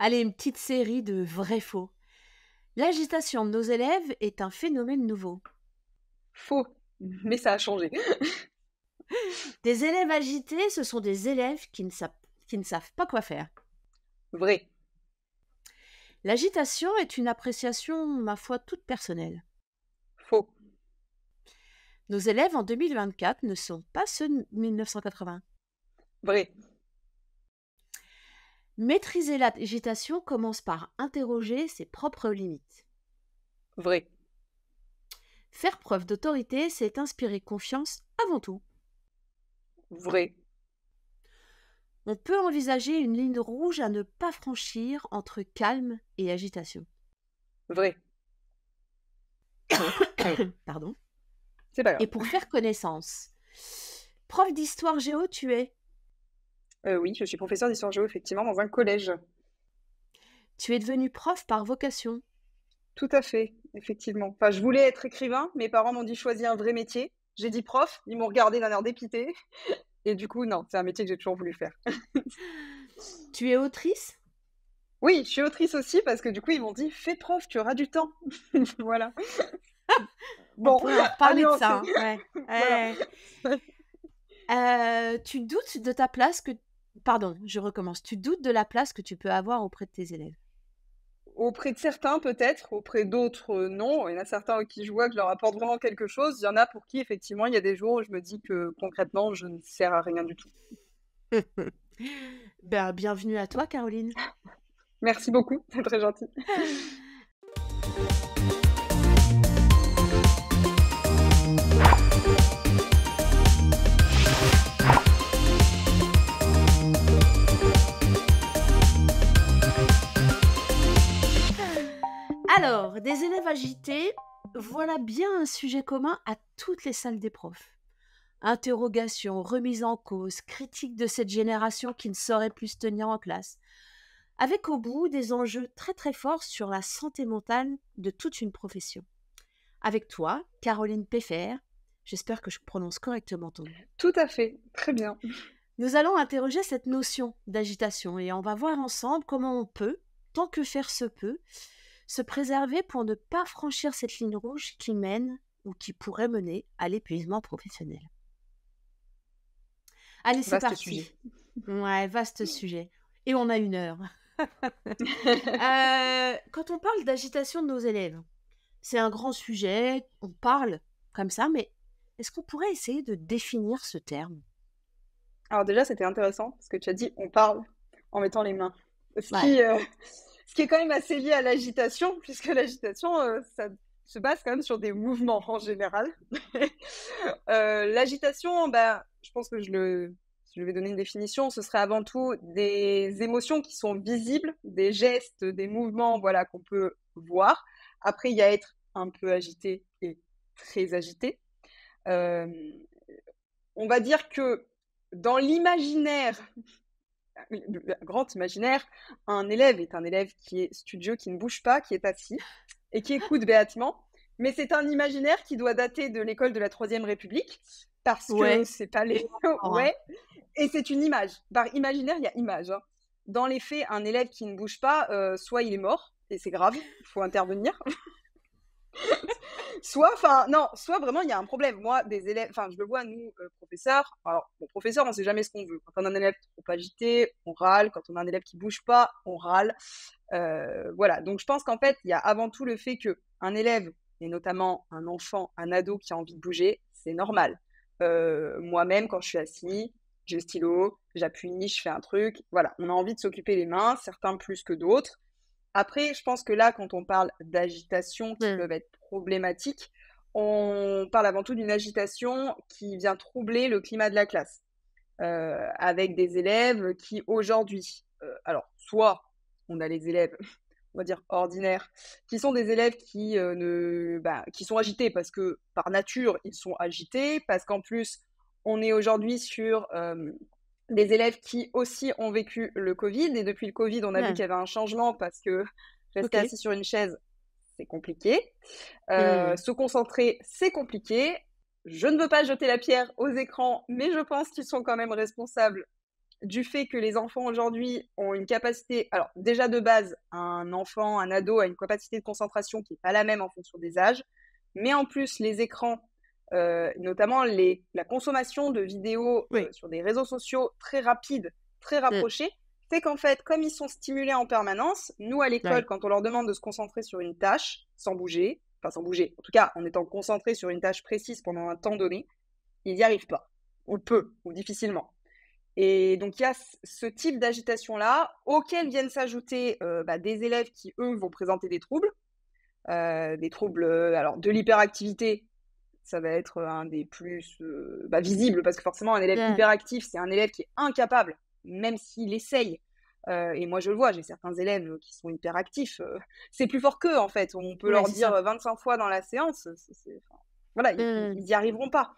Allez, une petite série de vrais-faux. L'agitation de nos élèves est un phénomène nouveau. Faux, mais ça a changé. Des élèves agités, ce sont des élèves qui ne savent pas quoi faire. Vrai, L'agitation est une appréciation, ma foi, toute personnelle. faux, Nos élèves en 2024 ne sont pas ceux de 1980. vrai, Maîtriser l'agitation commence par interroger ses propres limites. vrai, Faire preuve d'autorité, c'est inspirer confiance avant tout. vrai, On peut envisager une ligne rouge à ne pas franchir entre calme et agitation. vrai. Pardon. C'est pas Et grave. pour faire connaissance, prof d'histoire géo, tu es. Oui, je suis professeure d'histoire géo, effectivement, dans un collège. Tu es devenu prof par vocation. Tout à fait, effectivement. Enfin, je voulais être écrivain, mes parents m'ont dit choisis un vrai métier. J'ai dit prof, ils m'ont regardé d'un air dépité. Et du coup, non, c'est un métier que j'ai toujours voulu faire. Tu es autrice. Oui, je suis autrice aussi parce que du coup, ils m'ont dit fais prof, tu auras du temps. Voilà. On Bon, pourrait en à reparler de ça, nuancer. hein. Ouais. Voilà. Ouais. Tu doutes de ta place que... Pardon, je recommence. Tu doutes de la place que tu peux avoir auprès de tes élèves. Auprès de certains, peut-être, auprès d'autres, non. Il y en a certains à qui je vois que je leur apporte vraiment quelque chose. Il y en a pour qui, effectivement, il y a des jours où je me dis que concrètement, je ne sers à rien du tout. Ben, bienvenue à toi, Caroline. Merci beaucoup, c'est très gentil. Alors, des élèves agités, voilà bien un sujet commun à toutes les salles des profs. Interrogations, remise en cause, critique de cette génération qui ne saurait plus se tenir en classe, avec au bout des enjeux très très forts sur la santé mentale de toute une profession. Avec toi, Caroline Peffer, j'espère que je prononce correctement ton nom. Tout à fait, très bien. Nous allons interroger cette notion d'agitation et on va voir ensemble comment on peut, tant que faire se peut, se préserver pour ne pas franchir cette ligne rouge qui mène ou qui pourrait mener à l'épuisement professionnel. Allez, c'est Vaste parti. sujet. Ouais, vaste sujet. Et on a 1 heure. Quand on parle d'agitation de nos élèves, c'est un grand sujet, on parle comme ça, mais est-ce qu'on pourrait essayer de définir ce terme? Alors déjà, c'était intéressant parce que tu as dit on parle en mettant les mains. Ce Ouais. qui, euh, ce qui est quand même assez lié à l'agitation, puisque l'agitation, ça se base quand même sur des mouvements en général. L'agitation, bah, je pense que si je vais donner une définition, ce serait avant tout des émotions qui sont visibles, des gestes, des mouvements, voilà, qu'on peut voir. Après, il y a être un peu agité et très agité. Euh, on va dire que dans l'imaginaire, le grand imaginaire, un élève est un élève qui est studieux, qui ne bouge pas, qui est assis et qui écoute béatement. Mais c'est un imaginaire qui doit dater de l'école de la Troisième République parce que Ouais. c'est pas les. D'accord, hein. Ouais, et c'est une image. Par imaginaire, il y a image, hein. Dans les faits, un élève qui ne bouge pas, soit il est mort, et c'est grave, il faut intervenir. Soit vraiment il y a un problème. Moi, des élèves, enfin, je le vois, nous, professeurs. Alors, bon, professeur, on sait jamais ce qu'on veut. Quand on a un élève trop agité, on râle. Quand on a un élève qui bouge pas, on râle. Voilà. Donc, je pense qu'en fait, il y a avant tout le fait que un élève, et notamment un enfant, un ado qui a envie de bouger, c'est normal. Moi-même, quand je suis assis, j'ai le stylo, j'appuie, je fais un truc. Voilà, on a envie de s'occuper les mains, certains plus que d'autres. Après, je pense que là, quand on parle d'agitation qui Hmm. peuvent être problématiques, on parle avant tout d'une agitation qui vient troubler le climat de la classe, avec des élèves qui aujourd'hui, alors soit on a les élèves, on va dire ordinaires, qui sont des élèves qui qui sont agités parce que par nature ils sont agités, parce qu'en plus on est aujourd'hui sur des élèves qui aussi ont vécu le Covid. Et depuis le Covid, on a vu Ouais. qu'il y avait un changement parce que rester Ok. assis sur une chaise, c'est compliqué. Hmm. Se concentrer, c'est compliqué. Je ne veux pas jeter la pierre aux écrans, mais je pense qu'ils sont quand même responsables du fait que les enfants aujourd'hui ont une capacité, alors déjà de base, un enfant, un ado a une capacité de concentration qui n'est pas la même en fonction des âges, mais en plus les écrans, notamment la consommation de vidéos Oui. sur des réseaux sociaux très rapides, très Mm. rapprochés, fait qu'en fait, comme ils sont stimulés en permanence, nous à l'école, Ouais. quand on leur demande de se concentrer sur une tâche, sans bouger, en tout cas en étant concentrés sur une tâche précise pendant un temps donné, ils n'y arrivent pas, ou peu, ou difficilement. Et donc, il y a ce type d'agitation-là, auquel viennent s'ajouter des élèves qui, eux, vont présenter des troubles alors de l'hyperactivité, ça va être un des plus visibles, parce que forcément, un élève Mm. hyperactif, c'est un élève qui est incapable, même s'il essaye. Et moi, je le vois, j'ai certains élèves qui sont hyperactifs. C'est plus fort qu'eux, en fait. On peut Ouais, leur c'est dire ça. 25 fois dans la séance. Voilà, ils Mm. n'y arriveront pas.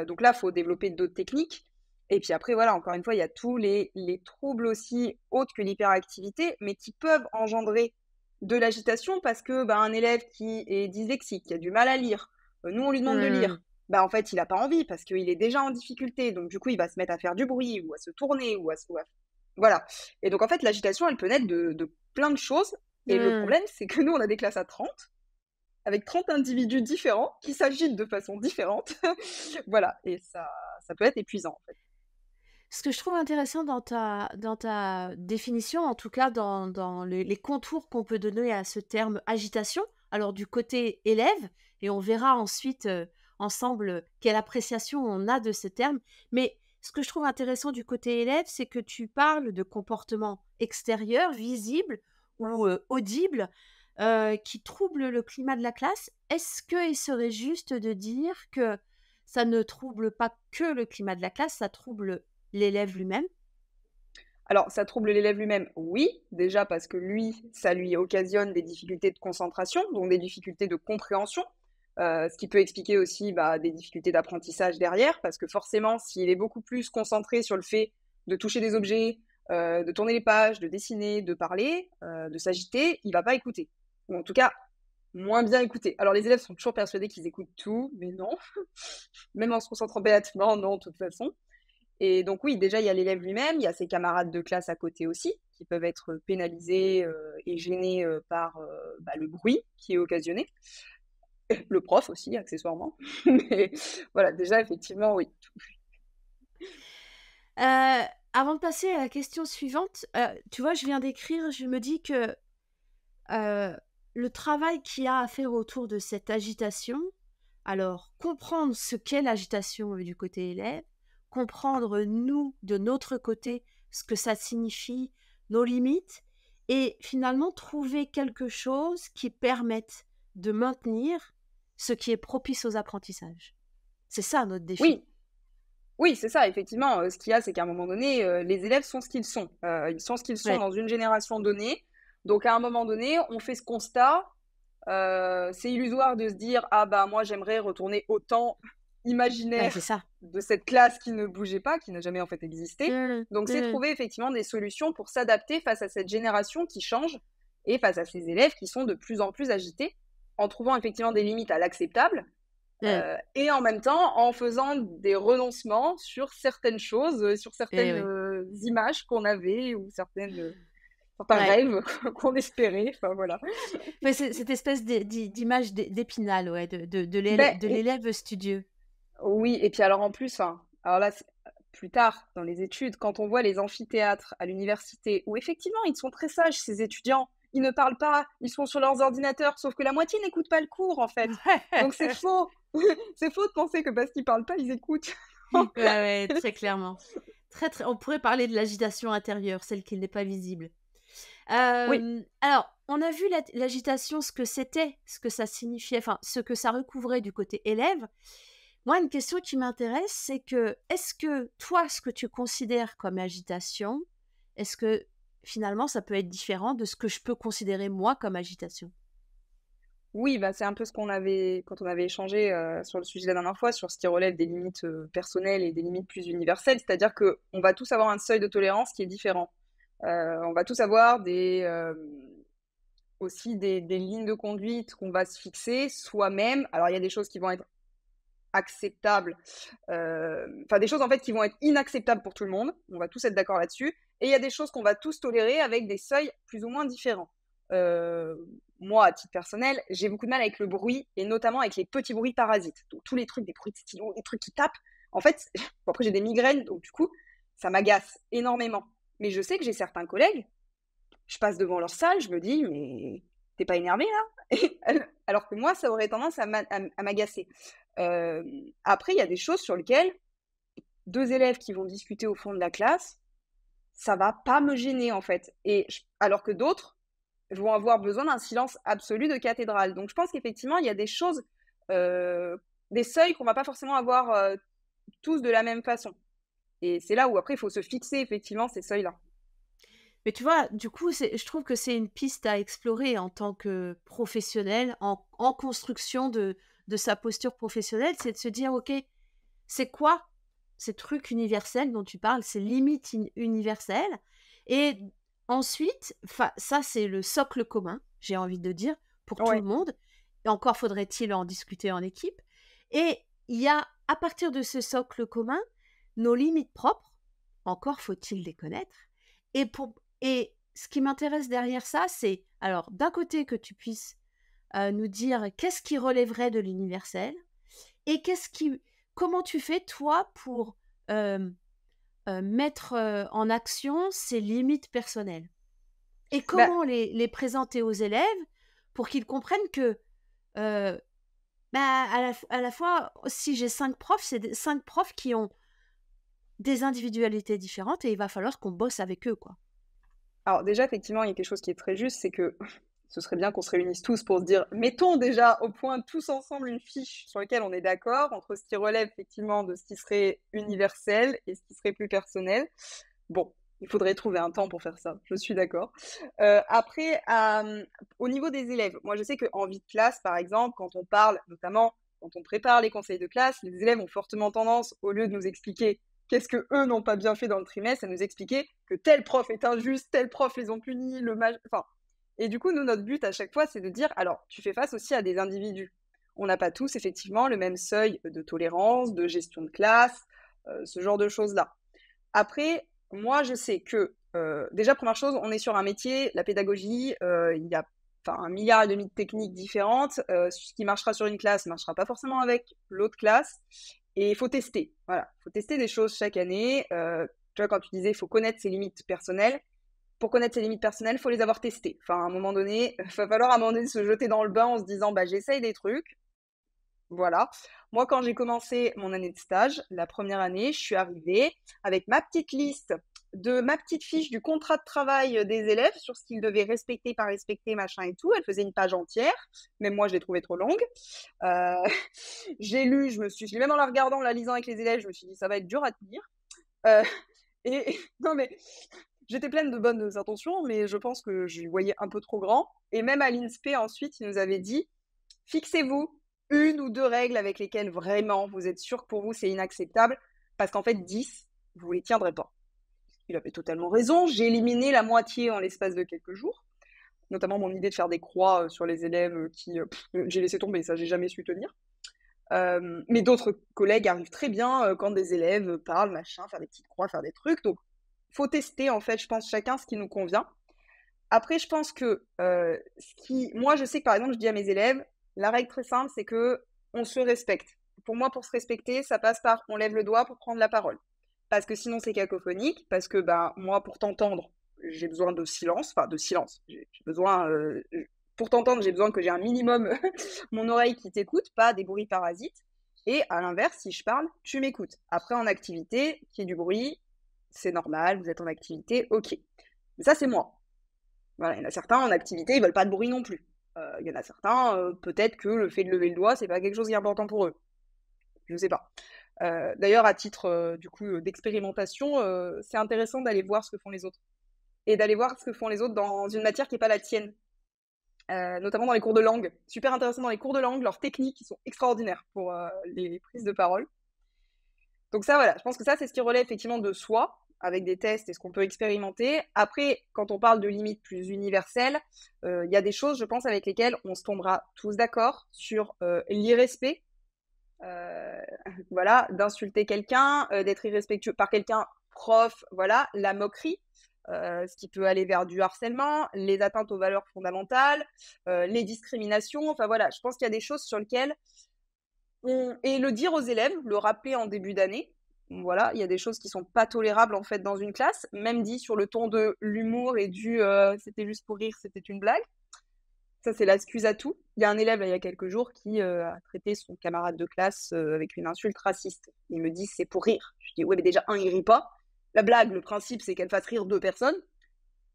Donc là, il faut développer d'autres techniques. Et puis après, voilà, encore une fois, il y a tous les troubles aussi autres que l'hyperactivité, mais qui peuvent engendrer de l'agitation parce que un élève qui est dyslexique, qui a du mal à lire, nous, on lui demande de Mm. lire. En fait, il n'a pas envie parce qu'il est déjà en difficulté. Donc, du coup, il va se mettre à faire du bruit ou à se tourner voilà. Et donc, en fait, l'agitation, elle peut naître de plein de choses. Et le Mm. problème, c'est que nous, on a des classes à 30 avec 30 individus différents qui s'agitent de façon différente. Voilà, et ça peut être épuisant en fait. Ce que je trouve intéressant dans ta définition, en tout cas dans les contours qu'on peut donner à ce terme agitation, alors du côté élève, et on verra ensuite ensemble quelle appréciation on a de ce terme, mais ce que je trouve intéressant du côté élève, c'est que tu parles de comportements extérieurs, visibles ou audibles, qui troublent le climat de la classe. Est-ce qu'il serait juste de dire que ça ne trouble pas que le climat de la classe, ça trouble l'élève lui-même? Alors, ça trouble l'élève lui-même, oui, déjà parce que lui, ça lui occasionne des difficultés de concentration, donc des difficultés de compréhension, ce qui peut expliquer aussi des difficultés d'apprentissage derrière, parce que forcément, s'il est beaucoup plus concentré sur le fait de toucher des objets, de tourner les pages, de dessiner, de parler, de s'agiter, il va pas écouter. Ou en tout cas, moins bien écouter. Alors, les élèves sont toujours persuadés qu'ils écoutent tout, mais non. Même en se concentrant béatement, non, de toute façon. Et donc oui, déjà, il y a l'élève lui-même, il y a ses camarades de classe à côté aussi, qui peuvent être pénalisés et gênés par le bruit qui est occasionné. Le prof aussi, accessoirement. Mais voilà, déjà, effectivement, oui. Avant de passer à la question suivante, tu vois, je viens d'écrire, je me dis que, le travail qu'il y a à faire autour de cette agitation, alors comprendre ce qu'est l'agitation, du côté élève, comprendre nous, de notre côté, ce que ça signifie, nos limites et finalement trouver quelque chose qui permette de maintenir ce qui est propice aux apprentissages. C'est ça notre défi. Oui, oui, c'est ça, effectivement. Ce qu'il y a, c'est qu'à un moment donné, les élèves sont ce qu'ils sont. Ils sont ce qu'ils sont Ouais, dans une génération donnée. Donc, à un moment donné, on fait ce constat. C'est illusoire de se dire ah moi j'aimerais retourner au temps ouais, c'est imaginaire ça. de cette classe qui ne bougeait pas, qui n'a jamais en fait existé. Mmh, Donc c'est mmh. trouver effectivement des solutions pour s'adapter face à cette génération qui change et face à ces élèves qui sont de plus en plus agités, en trouvant effectivement des limites à l'acceptable Ouais, et en même temps en faisant des renoncements sur certaines choses, sur eh certaines oui. images qu'on avait ou certains Ouais. rêves qu'on espérait. Enfin voilà. Ouais, c'est cette espèce d'image d'Épinal, ouais, Ben, de l'élève studieux. oui, et puis alors en plus, hein, alors là, plus tard dans les études, quand on voit les amphithéâtres à l'université, où effectivement ils sont très sages, ces étudiants, ils ne parlent pas, ils sont sur leurs ordinateurs, sauf que la moitié n'écoute pas le cours en fait. Donc c'est faux, c'est faux de penser que parce qu'ils parlent pas, ils écoutent. Ouais, ouais, très clairement. Très, très on pourrait parler de l'agitation intérieure, celle qui n'est pas visible. Oui, Alors, on a vu l'agitation, ce que c'était, ce que ça signifiait, enfin, ce que ça recouvrait du côté élève. Moi, une question qui m'intéresse, c'est que, est-ce que toi, ce que tu considères comme agitation, est-ce que finalement, ça peut être différent de ce que je peux considérer moi comme agitation? oui, c'est un peu ce qu'on avait quand on avait échangé sur le sujet la dernière fois, sur ce qui relève des limites personnelles et des limites plus universelles, c'est-à-dire que on va tous avoir un seuil de tolérance qui est différent. On va tous avoir aussi des lignes de conduite qu'on va se fixer soi-même. Alors, il y a des choses qui vont être acceptables, enfin des choses en fait qui vont être inacceptables pour tout le monde, on va tous être d'accord là-dessus, et il y a des choses qu'on va tous tolérer avec des seuils plus ou moins différents. Moi, à titre personnel, j'ai beaucoup de mal avec le bruit, et notamment avec les petits bruits parasites. Donc tous les trucs, des bruits de stylo, des trucs qui tapent, en fait, bon, après j'ai des migraines, donc du coup, ça m'agace énormément. Mais je sais que j'ai certains collègues, je passe devant leur salle, je me dis, mais t'es pas énervé là? Alors que moi, ça aurait tendance à m'agacer. Après, il y a des choses sur lesquelles deux élèves qui vont discuter au fond de la classe, ça va pas me gêner en fait. Alors que d'autres vont avoir besoin d'un silence absolu de cathédrale. Donc je pense qu'effectivement, il y a des choses, des seuils qu'on va pas forcément avoir tous de la même façon. Et c'est là où après, il faut se fixer effectivement ces seuils-là. Mais tu vois, du coup, je trouve que c'est une piste à explorer en tant que professionnel, en construction de sa posture professionnelle, c'est de se dire, OK, c'est quoi ces trucs universels dont tu parles, ces limites universelles? Et ensuite, ça, c'est le socle commun, j'ai envie de dire, pour tout le Ouais, monde. Et encore faudrait-il en discuter en équipe. Et il y a, à partir de ce socle commun, nos limites propres, encore faut-il les connaître. Et ce qui m'intéresse derrière ça, c'est, alors, d'un côté, que tu puisses nous dire qu'est-ce qui relèverait de l'universel et comment tu fais, toi, pour mettre en action ces limites personnelles et bah, comment les présenter aux élèves pour qu'ils comprennent que, à la fois, si j'ai 5 profs, c'est 5 profs qui ont des individualités différentes et il va falloir qu'on bosse avec eux, quoi. alors déjà, effectivement, il y a quelque chose qui est très juste, c'est que ce serait bien qu'on se réunisse tous pour se dire, mettons déjà au point tous ensemble une fiche sur laquelle on est d'accord entre ce qui relève effectivement de ce qui serait universel et ce qui serait plus personnel. Bon, il faudrait trouver un temps pour faire ça, je suis d'accord. Après, au niveau des élèves, moi je sais qu'en vie de classe, par exemple, quand on parle, notamment quand on prépare les conseils de classe, les élèves ont fortement tendance, au lieu de nous expliquer qu'est-ce que eux n'ont pas bien fait dans le trimestre, à nous expliquer que tel prof est injuste, tel prof les ont punis, enfin. Et du coup, nous, notre but à chaque fois, c'est de dire, alors, tu fais face aussi à des individus. On n'a pas tous, effectivement, le même seuil de tolérance, de gestion de classe, ce genre de choses-là. Après, moi, je sais que, déjà, première chose, on est sur un métier, la pédagogie, il y a enfin, 1,5 milliard de techniques différentes. Ce qui marchera sur une classe ne marchera pas forcément avec l'autre classe. Et il faut tester. Voilà, il faut tester des choses chaque année. Tu vois, quand tu disais, il faut connaître ses limites personnelles. Pour connaître ses limites personnelles, il faut les avoir testées. Enfin, à un moment donné, il va falloir à un moment donné se jeter dans le bain en se disant, bah, j'essaye des trucs. Voilà. Moi, quand j'ai commencé mon année de stage, la première année, je suis arrivée avec ma petite liste de ma petite fiche du contrat de travail des élèves sur ce qu'ils devaient respecter, pas respecter, machin et tout. Elle faisait une page entière. Même moi, je l'ai trouvée trop longue. Euh, j'ai lu, même en la regardant, en la lisant avec les élèves, je me suis dit, ça va être dur à tenir. Euh, non, mais j'étais pleine de bonnes intentions, mais je pense que je voyais un peu trop grand. Et même à l'INSPE, ensuite, ils nous avaient dit, fixez-vous une ou deux règles avec lesquelles vraiment vous êtes sûr que pour vous c'est inacceptable, parce qu'en fait 10, vous les tiendrez pas. Il avait totalement raison, j'ai éliminé la moitié en l'espace de quelques jours, notamment mon idée de faire des croix sur les élèves qui j'ai laissé tomber, ça j'ai jamais su tenir. Mais d'autres collègues arrivent très bien quand des élèves parlent, machin, faire des petites croix, faire des trucs, donc faut tester en fait, je pense chacun ce qui nous convient. Après, je pense que moi, je sais que par exemple, je dis à mes élèves, la règle très simple, c'est que on se respecte. Pour moi, pour se respecter, ça passe par on lève le doigt pour prendre la parole. Parce que sinon, c'est cacophonique. Parce que bah, moi, pour t'entendre, j'ai besoin de silence. Enfin, de silence. J'ai besoin. Pour t'entendre, j'ai besoin que j'ai un minimum mon oreille qui t'écoute, pas des bruits parasites. Et à l'inverse, si je parle, tu m'écoutes. Après, en activité, qu'il y ait du bruit, c'est normal, vous êtes en activité, ok. Mais ça, c'est moi. Voilà, il y en a certains en activité, ils veulent pas de bruit non plus. Il y en a certains, peut-être que le fait de lever le doigt, c'est pas quelque chose qui est important pour eux. Je sais pas. D'ailleurs, à titre du coup d'expérimentation, c'est intéressant d'aller voir ce que font les autres et d'aller voir ce que font les autres dans une matière qui est pas la tienne, notamment dans les cours de langue. Super intéressant dans les cours de langue, leurs techniques qui sont extraordinaires pour les prises de parole. Donc ça, voilà, je pense que ça, c'est ce qui relève effectivement de soi, avec des tests et ce qu'on peut expérimenter. Après, quand on parle de limites plus universelles, il y a des choses, je pense, avec lesquelles on se tombera tous d'accord sur l'irrespect euh, voilà, d'insulter quelqu'un, d'être irrespectueux par quelqu'un, prof, voilà, la moquerie, ce qui peut aller vers du harcèlement, les atteintes aux valeurs fondamentales, les discriminations, enfin voilà, je pense qu'il y a des choses sur lesquelles et le dire aux élèves, le rappeler en début d'année. Voilà, il y a des choses qui sont pas tolérables en fait dans une classe, même dit sur le ton de l'humour et du c'était juste pour rire, c'était une blague. Ça, c'est l'excuse à tout. Il y a un élève, là, il y a quelques jours, qui a traité son camarade de classe avec une insulte raciste. Il me dit, c'est pour rire. Je dis, ouais, mais déjà, un, il rit pas. La blague, le principe, c'est qu'elle fasse rire deux personnes.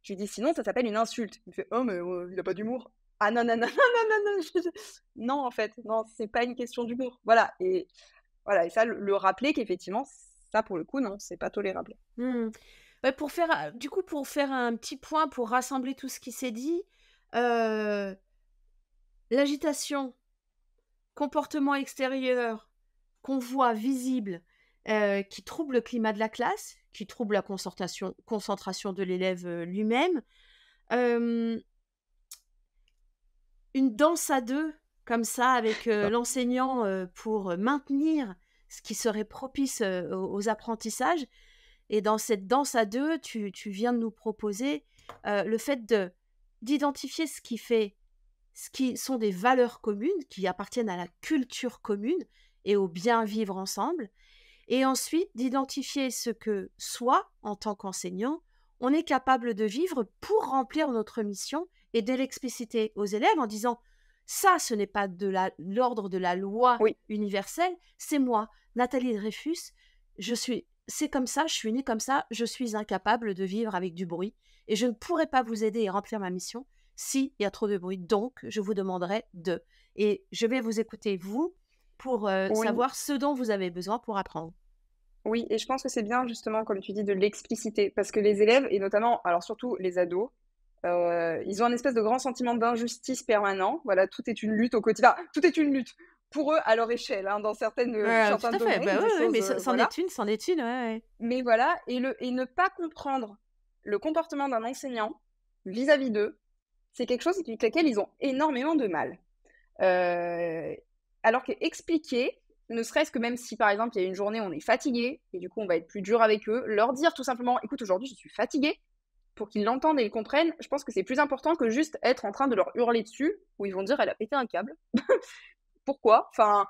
Je lui dis, sinon, ça s'appelle une insulte. Il me fait, oh, mais il a pas d'humour. Ah non, non, non, non, non, non, non. Non, en fait, non, c'est pas une question d'humour. Voilà, et ça, le rappeler qu'effectivement, ça, pour le coup, non, c'est pas tolérable. Mmh. Ouais, pour faire un petit point, pour rassembler tout ce qui s'est dit, euh, l'agitation, comportement extérieur qu'on voit visible, qui trouble le climat de la classe, qui trouble la concentration de l'élève lui-même, euh, une danse à deux, comme ça, avec l'enseignant pour maintenir ce qui serait propice aux apprentissages. Et dans cette danse à deux, tu viens de nous proposer le fait d'identifier ce qui sont des valeurs communes, qui appartiennent à la culture commune et au bien vivre ensemble, et ensuite d'identifier ce que soi, en tant qu'enseignant, on est capable de vivre pour remplir notre mission et de l'expliciter aux élèves en disant ça, ce n'est pas de l'ordre de la loi Oui, universelle, c'est moi, Nathalie Dreyfus, c'est comme ça, je suis née comme ça, je suis incapable de vivre avec du bruit et je ne pourrai pas vous aider à remplir ma mission s'il y a trop de bruit. Donc, je vous demanderai de. Et je vais vous écouter, vous, pour oui, savoir ce dont vous avez besoin pour apprendre. oui, et je pense que c'est bien justement, comme tu dis, de l'expliciter, parce que les élèves, et notamment, alors surtout les ados, ils ont un espèce de grand sentiment d'injustice permanent. Voilà, tout est une lutte au quotidien. Ah, tout est une lutte pour eux à leur échelle, hein, dans certaines, je suis en Tout train de à fait, donner bah, des ouais, ouais, choses, mais voilà. c'en est une, ouais, ouais. Mais voilà, et ne pas comprendre le comportement d'un enseignant vis-à-vis d'eux, c'est quelque chose avec lequel ils ont énormément de mal. Euh, alors qu'expliquer, ne serait-ce que même si par exemple il y a une journée où on est fatigué, et du coup on va être plus dur avec eux, leur dire tout simplement, écoute, aujourd'hui je suis fatigué, pour qu'ils l'entendent et le comprennent, je pense que c'est plus important que juste être en train de leur hurler dessus, où ils vont dire, elle a pété un câble. Pourquoi? Enfin,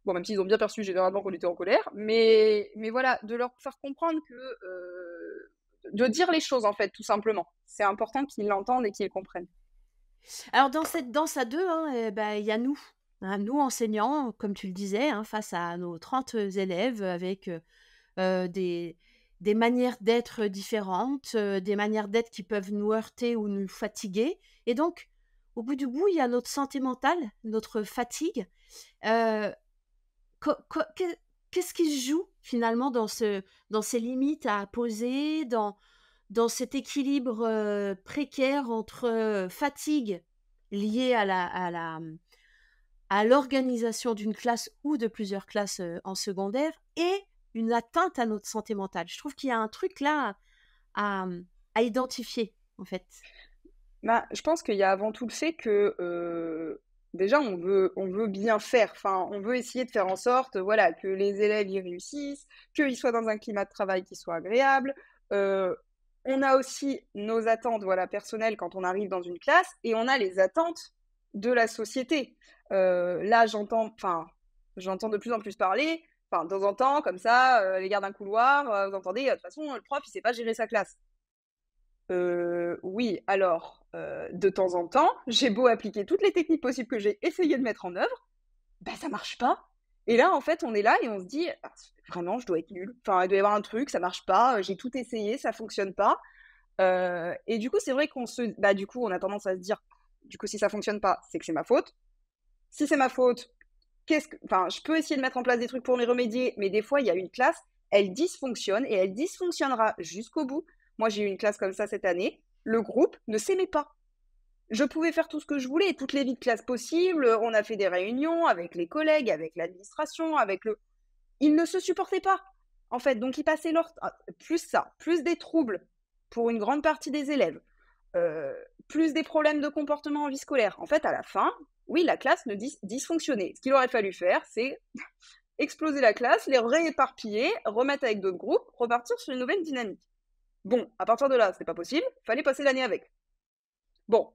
bon, même s'ils ont bien perçu généralement qu'on était en colère, mais voilà, de leur faire comprendre que de dire les choses en fait, tout simplement. C'est important qu'ils l'entendent et qu'ils comprennent. Alors, dans cette danse à deux, hein, bah, il y a nous. Hein, nous, enseignants, comme tu le disais, hein, face à nos 30 élèves avec des manières d'être différentes, des manières d'être qui peuvent nous heurter ou nous fatiguer. Et donc, au bout du bout, il y a notre santé mentale, notre fatigue. Euh, Qu'est-ce qui se joue finalement dans ces limites à poser, dans cet équilibre précaire entre fatigue liée à l'organisation d'une classe ou de plusieurs classes en secondaire et une atteinte à notre santé mentale. Je trouve qu'il y a un truc là à, à identifier, en fait. Bah, je pense qu'il y a avant tout le fait que déjà on veut bien faire, enfin on veut essayer de faire en sorte, voilà, que les élèves y réussissent, qu'ils soient dans un climat de travail qui soit agréable. Euh, on a aussi nos attentes, voilà, personnelles quand on arrive dans une classe, et on a les attentes de la société. Là, j'entends de plus en plus parler, enfin de temps en temps, comme ça, les gardes d'un couloir, vous entendez, de toute façon le prof il sait pas gérer sa classe. Oui, alors, de temps en temps, j'ai beau appliquer toutes les techniques possibles que j'ai essayé de mettre en œuvre, bah ça marche pas. Et là, en fait, on est là et on se dit, ah, vraiment, je dois être nulle. Enfin, il doit y avoir un truc, ça marche pas, j'ai tout essayé, ça fonctionne pas. Et du coup, c'est vrai bah du coup, on a tendance à se dire, du coup, si ça fonctionne pas, c'est que c'est ma faute. Si c'est ma faute, enfin, je peux essayer de mettre en place des trucs pour les remédier, mais des fois, il y a une classe, elle dysfonctionne et elle dysfonctionnera jusqu'au bout. Moi, j'ai eu une classe comme ça cette année. Le groupe ne s'aimait pas. Je pouvais faire tout ce que je voulais, toutes les vies de classe possibles. On a fait des réunions avec les collègues, avec l'administration, avec le. Ils ne se supportaient pas, en fait. Donc, ils passaient leur. Plus ça, plus des troubles pour une grande partie des élèves, plus des problèmes de comportement en vie scolaire. En fait, à la fin, oui, la classe ne dysfonctionnait. Ce qu'il aurait fallu faire, c'est exploser la classe, les rééparpiller, remettre avec d'autres groupes, repartir sur une nouvelle dynamique. Bon, à partir de là, c'est pas possible, fallait passer l'année avec. Bon,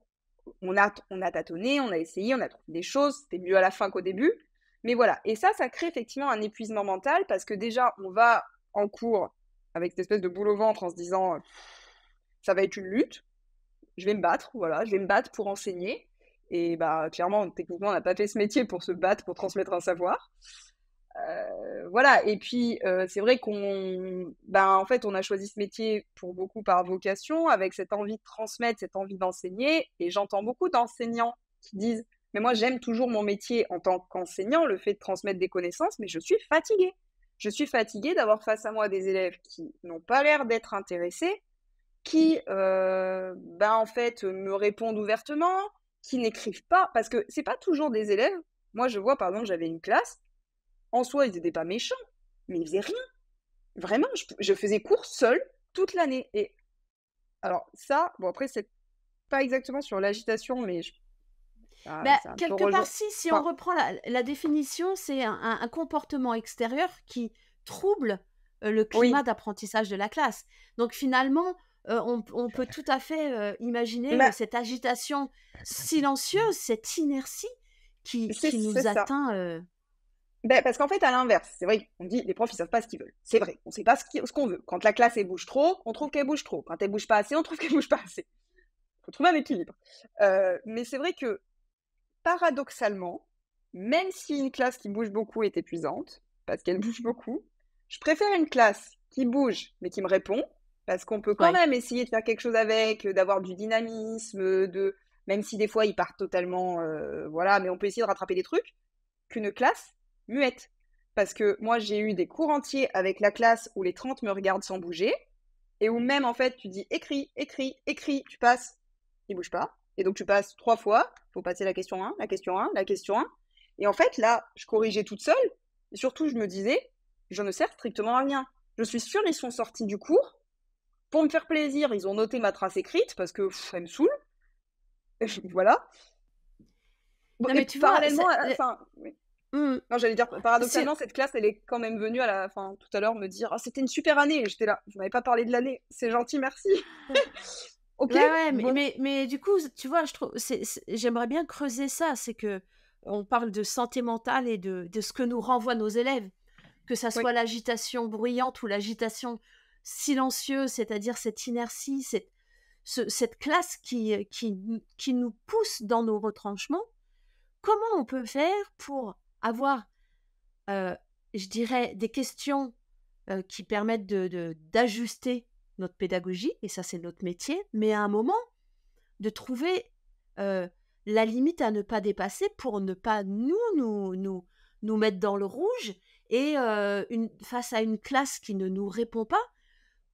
on a tâtonné, on a essayé, on a trouvé des choses, c'était mieux à la fin qu'au début, mais voilà. Et ça crée effectivement un épuisement mental, parce que déjà, on va en cours avec cette espèce de boule au ventre en se disant ça va être une lutte, je vais me battre, voilà, je vais me battre pour enseigner. Et bah clairement, techniquement, on n'a pas fait ce métier pour se battre, pour transmettre un savoir. Voilà, et puis c'est vrai en fait, on a choisi ce métier pour beaucoup par vocation, avec cette envie de transmettre, cette envie d'enseigner. Et j'entends beaucoup d'enseignants qui disent, mais moi j'aime toujours mon métier en tant qu'enseignant, le fait de transmettre des connaissances, mais je suis fatiguée. Je suis fatiguée d'avoir face à moi des élèves qui n'ont pas l'air d'être intéressés, qui en fait me répondent ouvertement, qui n'écrivent pas, parce que c'est pas toujours des élèves. Moi je vois, par exemple, j'avais une classe, en soi, ils n'étaient pas méchants, mais ils faisaient rien. Vraiment, je faisais cours seule toute l'année. Et alors ça, bon après, c'est pas exactement sur l'agitation, mais ça un peu Quelque part, si on reprend la définition, c'est un comportement extérieur qui trouble le climat oui, d'apprentissage de la classe. Donc finalement, on peut tout à fait imaginer bah, cette agitation silencieuse, cette inertie qui c'est nous ça. atteint. Parce qu'en fait, à l'inverse, c'est vrai qu'on dit les profs, ils savent pas ce qu'ils veulent. C'est vrai, on sait pas ce qu'on veut. Quand la classe, elle bouge trop, on trouve qu'elle bouge trop. Quand elle bouge pas assez, on trouve qu'elle bouge pas assez. Faut trouver un équilibre. Mais c'est vrai que, paradoxalement, même si une classe qui bouge beaucoup est épuisante, parce qu'elle bouge beaucoup, je préfère une classe qui bouge, mais qui me répond, parce qu'on peut quand Ouais. même essayer de faire quelque chose avec, d'avoir du dynamisme, même si des fois ils partent totalement, voilà, mais on peut essayer de rattraper des trucs, qu'une classe muette. Parce que moi, j'ai eu des cours entiers avec la classe où les 30 me regardent sans bouger, et où même, en fait, tu dis écris, écris, écris, tu passes, ils bougent pas. Et donc, tu passes 3 fois, il faut passer la question 1, la question 1, la question 1. Et en fait, là, je corrigeais toute seule, et surtout, je me disais, je ne sers strictement à rien. Je suis sûre, ils sont sortis du cours. Pour me faire plaisir, ils ont noté ma trace écrite, parce que elle me saoule. Voilà. Bon, Non, et mais tu vois, parallèlement, enfin, oui. Hum, Non, j'allais dire, c'est- paradoxalement, cette classe, elle est quand même venue tout à l'heure me dire, ah, c'était une super année. Et j'étais là, vous m'avez pas parlé de l'année. C'est gentil, merci. Ok, ouais, bon. mais du coup, tu vois, je trouve, j'aimerais bien creuser ça. C'est que on parle de santé mentale et de ce que nous renvoient nos élèves, que ça Oui, soit l'agitation bruyante ou l'agitation silencieuse, c'est-à-dire cette inertie, cette classe qui nous pousse dans nos retranchements. Comment on peut faire pour avoir, euh, je dirais, des questions qui permettent d'ajuster notre pédagogie, et ça c'est notre métier, mais à un moment, de trouver la limite à ne pas dépasser pour ne pas nous mettre dans le rouge, et face à une classe qui ne nous répond pas,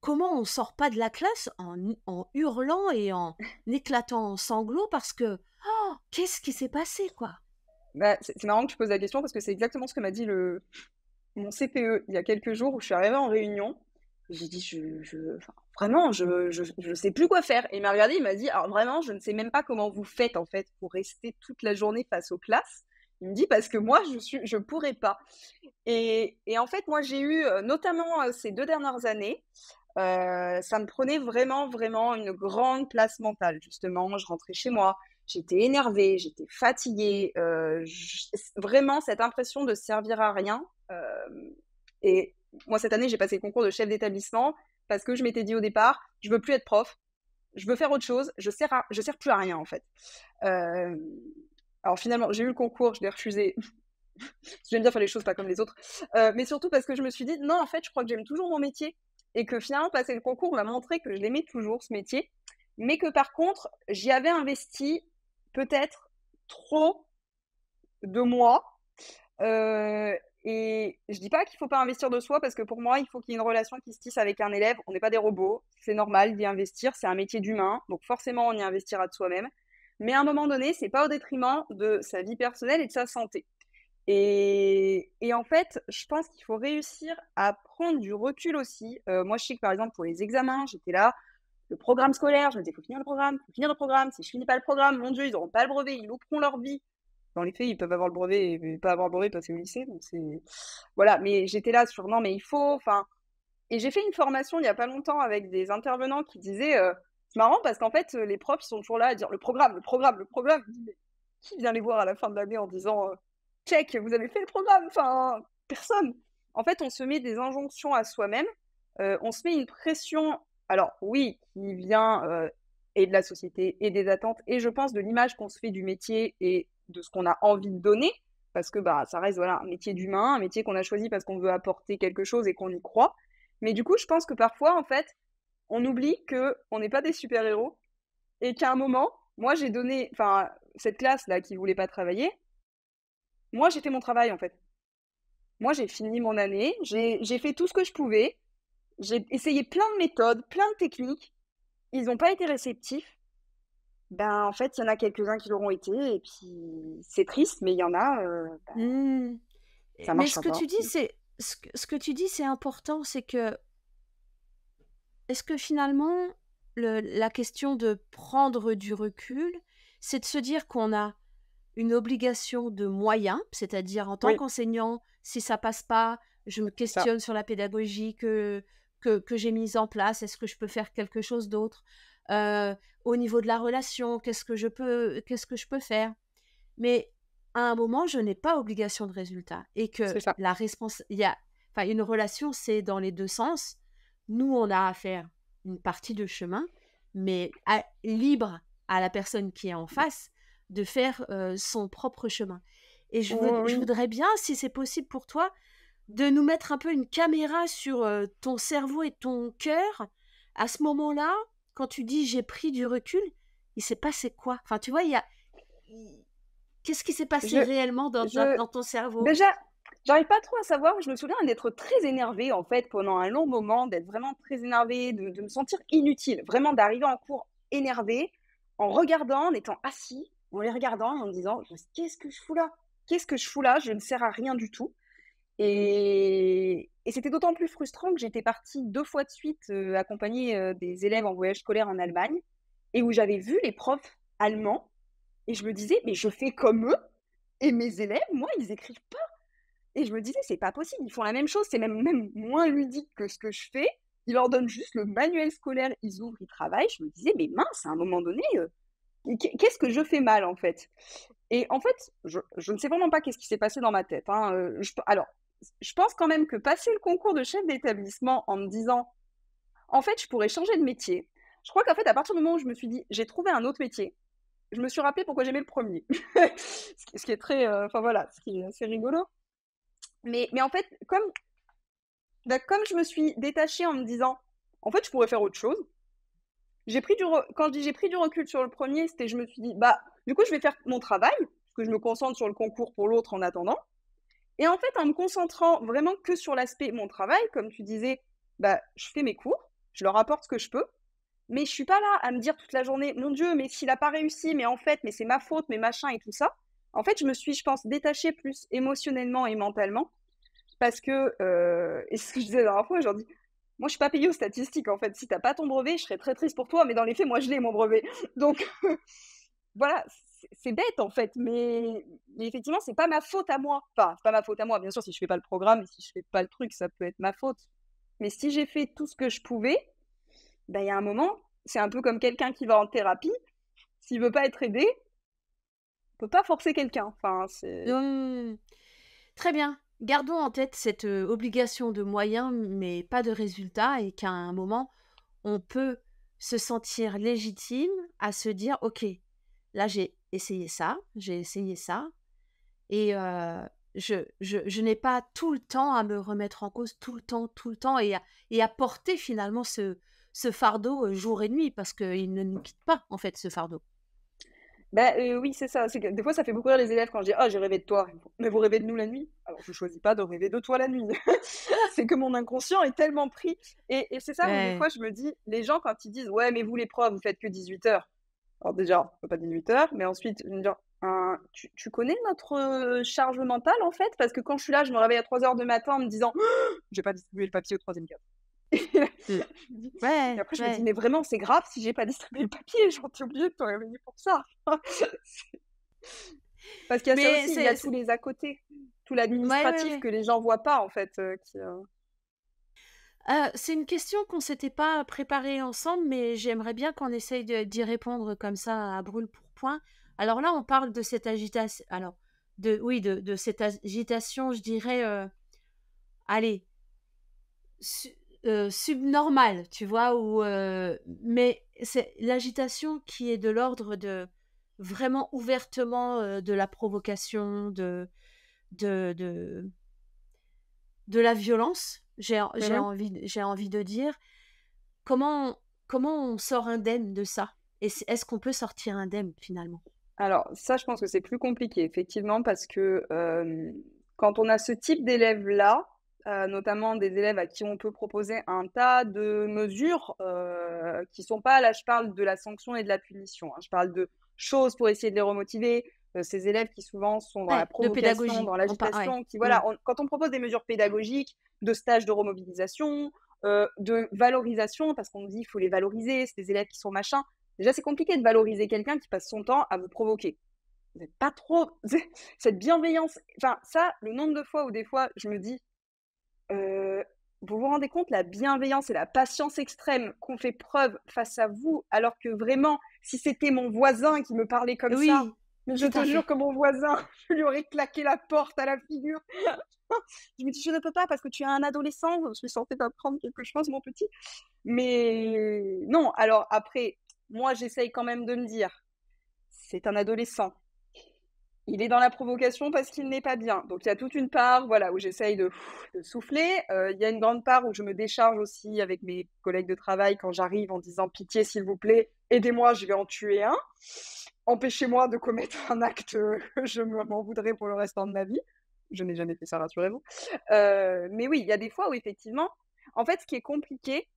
comment on sort pas de la classe en hurlant et en éclatant en sanglots parce que oh, qu'est-ce qui s'est passé quoi. bah, c'est marrant que tu poses la question parce que c'est exactement ce que m'a dit mon CPE il y a quelques jours où je suis arrivée en réunion. J'ai dit, enfin, vraiment, je sais plus quoi faire. Et il m'a regardé, il m'a dit, alors vraiment, je ne sais même pas comment vous faites en fait pour rester toute la journée face aux classes. Il me dit, parce que moi, je pourrais pas. Et en fait, moi, j'ai eu, notamment ces 2 dernières années, ça me prenait vraiment, vraiment une grande place mentale, justement. Je rentrais chez moi, j'étais énervée, j'étais fatiguée, vraiment cette impression de servir à rien. Et moi, cette année, j'ai passé le concours de chef d'établissement parce que je m'étais dit au départ, je veux plus être prof, je veux faire autre chose, je sers plus à rien, en fait. Euh, alors finalement, j'ai eu le concours, je l'ai refusé. J'aime bien faire les choses pas comme les autres. Mais surtout parce que je me suis dit, non, en fait, je crois que j'aime toujours mon métier. Et que finalement, passer le concours m'a montré que je l'aimais toujours, ce métier. Mais que par contre, j'y avais investi peut-être trop de moi. Euh, et je dis pas qu'il faut pas investir de soi, parce que pour moi, il faut qu'il y ait une relation qui se tisse avec un élève. On n'est pas des robots. C'est normal d'y investir. C'est un métier d'humain. Donc forcément, on y investira de soi-même. Mais à un moment donné, c'est pas au détriment de sa vie personnelle et de sa santé. Et en fait, je pense qu'il faut réussir à prendre du recul aussi. Moi, je sais que par exemple, pour les examens, j'étais là, le programme scolaire, je me disais, il faut finir le programme, faut finir le programme. Si je finis pas le programme, mon Dieu, ils n'auront pas le brevet, ils louperont leur vie. dans les faits, ils peuvent avoir le brevet et pas avoir le brevet, passer au lycée. Donc voilà. Mais j'étais là sur non, mais il faut. Enfin, et j'ai fait une formation il y a pas longtemps avec des intervenants qui disaient, c'est marrant parce qu'en fait, les profs ils sont toujours là à dire le programme, le programme, le programme. Je dis, mais qui vient les voir à la fin de l'année en disant check, vous avez fait le programme? Enfin, personne. En fait, on se met des injonctions à soi-même, on se met une pression. Alors oui, qui vient et de la société et des attentes et je pense de l'image qu'on se fait du métier et de ce qu'on a envie de donner parce que bah ça reste voilà un métier d'humain, un métier qu'on a choisi parce qu'on veut apporter quelque chose et qu'on y croit. Mais du coup, je pense que parfois, en fait, on oublie que on n'est pas des super-héros et qu'à un moment, moi, j'ai donné, enfin, cette classe-là qui voulait pas travailler, moi, j'ai fait mon travail, en fait. Moi, j'ai fini mon année, j'ai fait tout ce que je pouvais, j'ai essayé plein de méthodes, plein de techniques, ils n'ont pas été réceptifs. Ben, en fait, il y en a quelques-uns qui l'auront été, et puis c'est triste, mais il y en a, Mmh. ça Mais marchera pas. ce que tu dis, c'est important, c'est que est-ce que finalement, la question de prendre du recul, c'est de se dire qu'on a une obligation de moyens, c'est-à-dire en tant Oui, qu'enseignant, si ça passe pas, je me c'est ça. questionne sur la pédagogie que j'ai mise en place, est-ce que je peux faire quelque chose d'autre? Au niveau de la relation, qu'est-ce que je peux faire? Mais à un moment, je n'ai pas obligation de résultat et que C'est ça. il y a, enfin, une relation, c'est dans les deux sens. Nous, on a à faire une partie de chemin, mais libre à la personne qui est en face de faire son propre chemin. Et je Oui, voudrais bien, si c'est possible pour toi, de nous mettre un peu une caméra sur ton cerveau et ton cœur. À ce moment-là, quand tu dis j'ai pris du recul, il s'est passé quoi? Enfin, tu vois, qu'est-ce qui s'est passé je, réellement je, dans ton cerveau? déjà, j'arrive pas trop à savoir. Je me souviens d'être très énervée, en fait, pendant un long moment, d'être vraiment très énervée, de me sentir inutile, vraiment d'arriver en cours énervée, en regardant, en étant assis, en les regardant, en me disant, qu'est-ce que je fous là? Qu'est-ce que je fous là? Je ne sers à rien du tout. Et c'était d'autant plus frustrant que j'étais partie 2 fois de suite accompagner des élèves en voyage scolaire en Allemagne, et où j'avais vu les profs allemands, et je me disais, mais je fais comme eux, et mes élèves, moi, ils écrivent pas. Et je me disais, c'est pas possible, ils font la même chose, c'est même moins ludique que ce que je fais. Ils leur donnent juste le manuel scolaire, ils ouvrent, ils travaillent. Je me disais, mais mince, à un moment donné, qu'est-ce que je fais mal en fait? Et en fait, je ne sais vraiment pas qu'est-ce qui s'est passé dans ma tête, hein. Alors, je pense quand même que passer le concours de chef d'établissement en me disant, en fait, je pourrais changer de métier. Je crois qu'en fait, à partir du moment où je me suis dit, j'ai trouvé un autre métier, je me suis rappelé pourquoi j'aimais le premier. Ce qui est très, enfin voilà, ce qui est assez rigolo. Mais en fait, comme je me suis détachée en me disant, en fait, je pourrais faire autre chose. Quand je dis j'ai pris du recul sur le premier, c'était je me suis dit, bah, du coup, je vais faire mon travail, parce que je me concentre sur le concours pour l'autre en attendant. Et en fait, en me concentrant vraiment que sur l'aspect mon travail, comme tu disais, bah, je fais mes cours, je leur apporte ce que je peux, mais je suis pas là à me dire toute la journée, mon Dieu, mais s'il a pas réussi, mais en fait, mais c'est ma faute, mais machin et tout ça. En fait, je me suis, je pense, détachée plus émotionnellement et mentalement parce que, et ce que je disais la dernière fois, je leur dis, moi, je suis pas payée aux statistiques, en fait. Si t'as pas ton brevet, je serais très triste pour toi, mais dans les faits, moi, je l'ai, mon brevet. Donc, voilà, c'est bête, en fait, mais effectivement, c'est pas ma faute à moi. Enfin, c'est pas ma faute à moi. Bien sûr, si je fais pas le programme, si je fais pas le truc, ça peut être ma faute. Mais si j'ai fait tout ce que je pouvais, ben, il y a un moment, c'est un peu comme quelqu'un qui va en thérapie. S'il veut pas être aidé, on peut pas forcer quelqu'un. Enfin, c'est... Mmh. Très bien. Gardons en tête cette obligation de moyens, mais pas de résultats, et qu'à un moment, on peut se sentir légitime à se dire, OK, là, j'ai essayé ça, et je n'ai pas tout le temps à me remettre en cause, tout le temps, et à porter finalement ce fardeau jour et nuit, parce qu'il ne nous quitte pas, en fait, ce fardeau. Bah, oui, c'est ça. C'est que des fois, ça fait beaucoup rire les élèves quand je dis: «Ah, j'ai rêvé de toi». «Mais vous rêvez de nous la nuit?» Alors, je choisis pas de rêver de toi la nuit. C'est que mon inconscient est tellement pris et c'est ça où des Ouais. fois je me dis: les gens quand ils disent: «Ouais, mais vous les profs, vous faites que 18 heures». Alors déjà, on fait pas 18 heures, mais ensuite, je vais me dire: tu connais notre, charge mentale, en fait?» Parce que quand je suis là, je me réveille à 3 heures du matin en me disant: «J'ai pas distribué le papier au troisième cadre». Mmh. Je me dis et Ouais, après je me dis: ouais. «Mais vraiment, c'est grave si j'ai pas distribué le papier, genre tu es obligé de te réveiller pour ça». Parce qu'il y a ça Mais aussi, il y a tous les à côté, tout ouais, ouais, l'administratif ouais. que les gens voient pas en fait, C'est une question qu'on s'était pas préparée ensemble, mais j'aimerais bien qu'on essaye d'y répondre comme ça à brûle-pourpoint. Alors là, on parle de cette agitation. Alors, oui, de cette agitation, je dirais, allez, su- subnormale, tu vois, mais c'est l'agitation qui est de l'ordre de vraiment ouvertement de la provocation, de, de, de la violence, mmh. j'ai envie de dire. Comment comment on sort indemne de ça? Et est-ce qu'on peut sortir indemne finalement? Alors ça, je pense que c'est plus compliqué effectivement parce que, quand on a ce type d'élèves-là, notamment des élèves à qui on peut proposer un tas de mesures, qui sont pas là je parle de la sanction et de la punition, hein. Je parle de choses pour essayer de les remotiver, ces élèves qui souvent sont dans la Ouais, de provocation, pédagogie, dans ouais. l'agitation, qui Mmh. voilà, quand on propose des mesures pédagogiques, de stages de remobilisation, de valorisation parce qu'on nous dit: «Il faut les valoriser, c'est des élèves qui sont machin». Déjà, c'est compliqué de valoriser quelqu'un qui passe son temps à vous provoquer. Vous n'êtes pas trop cette bienveillance, enfin ça, le nombre de fois où des fois je me dis, heu: «Vous vous rendez compte la bienveillance et la patience extrême qu'ont fait preuve face à vous?» alors que vraiment, si c'était mon voisin qui me parlait comme ça, Oui, mais je tout te à jure fait. que mon voisin, je lui aurais claqué la porte à la figure. Je me dis: «Je ne peux pas parce que tu es un adolescent, je suis censée t'apprendre quelque chose mon petit». Mais non, alors après, moi j'essaye quand même de me dire: «C'est un adolescent». Il est dans la provocation parce qu'il n'est pas bien. Donc il y a toute une part, voilà, où j'essaye de souffler. Il y a une grande part où je me décharge aussi avec mes collègues de travail quand j'arrive en disant: «Pitié, s'il vous plaît, aidez-moi, je vais en tuer un. Empêchez-moi de commettre un acte, je m'en voudrais pour le restant de ma vie». Je n'ai jamais fait ça, rassurez-vous. Mais oui, il y a des fois où effectivement en fait, ce qui est compliqué,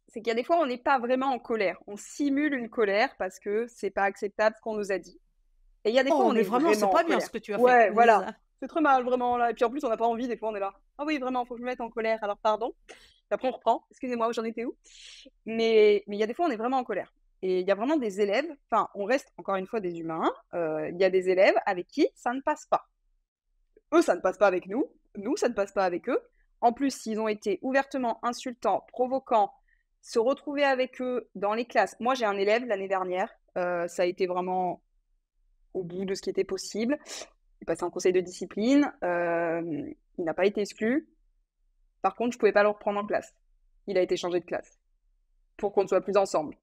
c'est qu'il y a des fois, on n'est pas vraiment en colère. On simule une colère parce que c'est pas acceptable ce qu'on nous a dit. Et il y a des fois, Oh, on mais est vraiment, c'est vraiment en pas bien colère. ce que tu as fait. Ouais, C'est voilà. ça. C'est très mal, vraiment, là. Et puis en plus, on n'a pas envie, des fois, on est là. Ah oui, vraiment, faut que je me mette en colère, alors pardon. Et après, on reprend. Excusez-moi, j'en étais où? Mais il y a des fois, on est vraiment en colère. Et il y a vraiment des élèves, enfin, on reste encore une fois des humains. Il y a des élèves avec qui ça ne passe pas. Eux, ça ne passe pas avec nous. Nous, ça ne passe pas avec eux. En plus, s'ils ont été ouvertement insultants, provoquants, se retrouver avec eux dans les classes. Moi, j'ai un élève l'année dernière. Ça a été vraiment au bout de ce qui était possible. Il passé en conseil de discipline. Il n'a pas été exclu. Par contre, je pouvais pas le reprendre en classe. Il a été changé de classe pour qu'on ne soit plus ensemble.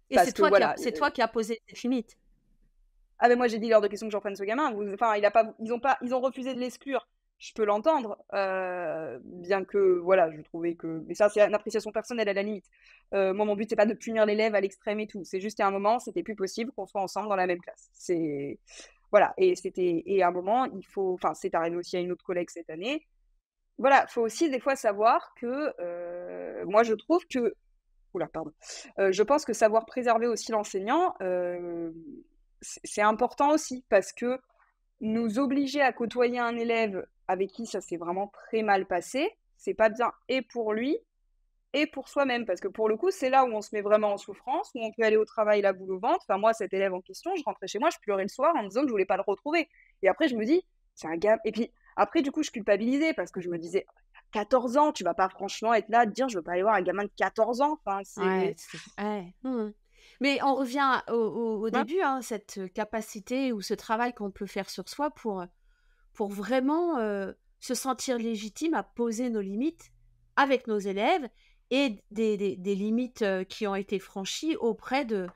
Et Parce que voilà. c'est toi qui as posé tes limites. Ah ben moi j'ai dit lors de question que j'en prenne ce gamin. Enfin, il a pas, ils ont refusé de l'exclure. Je peux l'entendre, bien que voilà, je trouvais que, mais ça c'est une appréciation personnelle à la limite. Moi mon but c'est pas de punir l'élève à l'extrême et tout. C'est juste qu'à un moment c'était plus possible qu'on soit ensemble dans la même classe. C'est voilà, et à un moment il faut, enfin c'est arrivé aussi à une autre collègue cette année. Voilà, faut aussi des fois savoir que, moi je trouve que, oula pardon, je pense que savoir préserver aussi l'enseignant, c'est important aussi parce que nous obliger à côtoyer un élève avec qui ça s'est vraiment très mal passé, c'est pas bien et pour lui et pour soi-même. Parce que pour le coup, c'est là où on se met vraiment en souffrance, où on peut aller au travail la boule au ventre. Enfin, moi, cet élève en question, je rentrais chez moi, je pleurais le soir en me disant que je voulais pas le retrouver. Et après, je me dis, c'est un gars. Et puis, après, du coup, je culpabilisais parce que je me disais, 14 ans, tu vas pas franchement être là, te dire, je veux pas aller voir un gamin de 14 ans. Enfin, Ouais, c'est. ouais. Mmh. Mais on revient au Ouais. début, hein, cette capacité ou ce travail qu'on peut faire sur soi pour vraiment se sentir légitime à poser nos limites avec nos élèves et des limites qui ont été franchies auprès de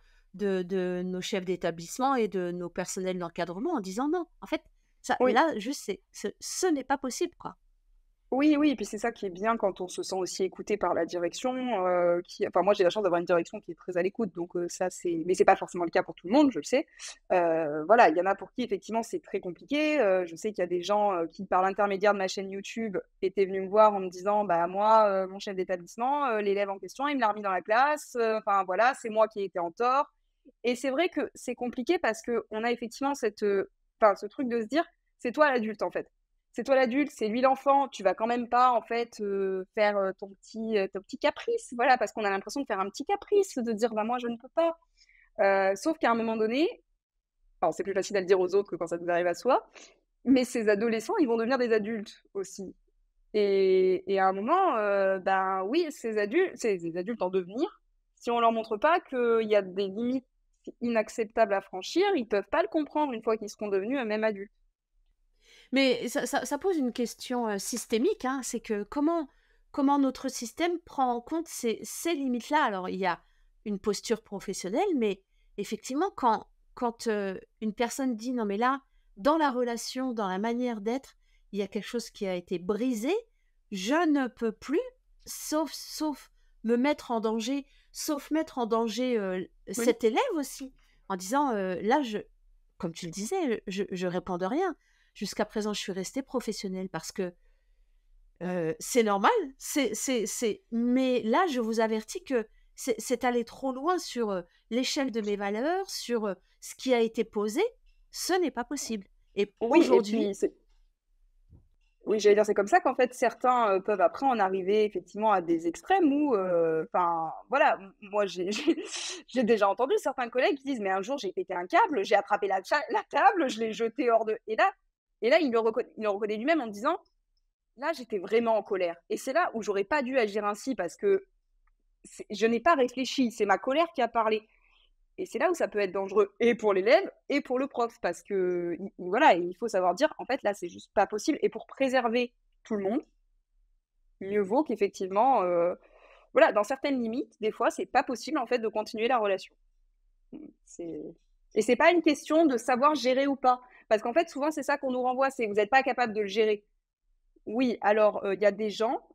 nos chefs d'établissement et de nos personnels d'encadrement en disant non, en fait, ça, Oui. là, juste, ce n'est pas possible, quoi. Oui, oui, et puis c'est ça qui est bien quand on se sent aussi écouté par la direction, qui enfin moi j'ai la chance d'avoir une direction qui est très à l'écoute, donc ça c'est, mais c'est pas forcément le cas pour tout le monde, je le sais. Voilà, il y en a pour qui effectivement c'est très compliqué, je sais qu'il y a des gens, qui par l'intermédiaire de ma chaîne YouTube étaient venus me voir en me disant: «Bah moi, mon chef d'établissement, l'élève en question, il me l'a remis dans la classe, enfin voilà, c'est moi qui ai été en tort». Et c'est vrai que c'est compliqué parce qu'on a effectivement cette, enfin ce truc de se dire: «C'est toi l'adulte en fait». C'est toi l'adulte, c'est lui l'enfant, tu vas quand même pas en fait, faire, ton petit caprice, voilà, parce qu'on a l'impression de faire un petit caprice, de dire: «Bah, moi je ne peux pas». Sauf qu'à un moment donné, alors c'est plus facile à le dire aux autres que quand ça nous arrive à soi, mais ces adolescents, ils vont devenir des adultes aussi. Et à un moment, ben oui, ces adultes, c'est des adultes en devenir. Si on leur montre pas qu'il y a des limites inacceptables à franchir, ils peuvent pas le comprendre une fois qu'ils seront devenus eux-mêmes adultes. Mais ça pose une question systémique, hein, c'est que comment notre système prend en compte ces limites-là. Alors, il y a une posture professionnelle, mais effectivement, quand une personne dit non, mais là, dans la relation, dans la manière d'être, il y a quelque chose qui a été brisé, je ne peux plus, sauf me mettre en danger, sauf mettre en danger Oui. cet élève aussi, en disant là, comme tu le disais, je réponds de rien. Jusqu'à présent, je suis restée professionnelle parce que c'est normal. Mais là, je vous avertis que c'est aller trop loin sur l'échelle de mes valeurs, sur ce qui a été posé. Ce n'est pas possible. Et Oui, et aujourd'hui, puis oui, j'allais dire, c'est comme ça qu'en fait certains peuvent après en arriver effectivement à des extrêmes où, enfin, voilà, moi j'ai déjà entendu certains collègues qui disent: «Mais un jour j'ai pété un câble, j'ai attrapé la table, je l'ai jeté hors de», et là il le reconnaît lui-même en disant: «Là j'étais vraiment en colère et c'est là où j'aurais pas dû agir ainsi parce que je n'ai pas réfléchi, c'est ma colère qui a parlé». Et c'est là où ça peut être dangereux et pour l'élève et pour le prof parce que voilà, il faut savoir dire: «En fait, là, c'est juste pas possible» et pour préserver tout le monde, mieux vaut qu'effectivement, voilà, dans certaines limites, des fois, c'est pas possible, en fait, de continuer la relation. C'est et c'est pas une question de savoir gérer ou pas. Parce qu'en fait, souvent, c'est ça qu'on nous renvoie, c'est: «Vous êtes pas capable de le gérer». Oui, alors, il y a des gens,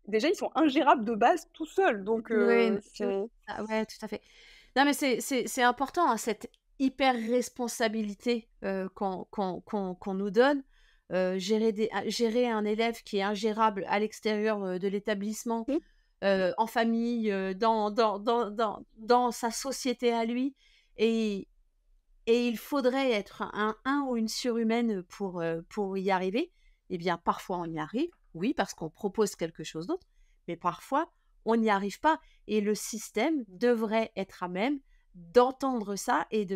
déjà, ils sont ingérables de base tout seuls, donc oui, c'est ouais, tout à fait. Non, mais c'est important, hein, cette hyper responsabilité qu'on nous donne. Gérer un élève qui est ingérable à l'extérieur de l'établissement, mmh, en famille, dans sa société à lui. Et, et il faudrait être un ou une surhumaine pour y arriver. Eh bien, parfois on y arrive, oui, parce qu'on propose quelque chose d'autre, mais parfois on n'y arrive pas. Et le système devrait être à même d'entendre ça et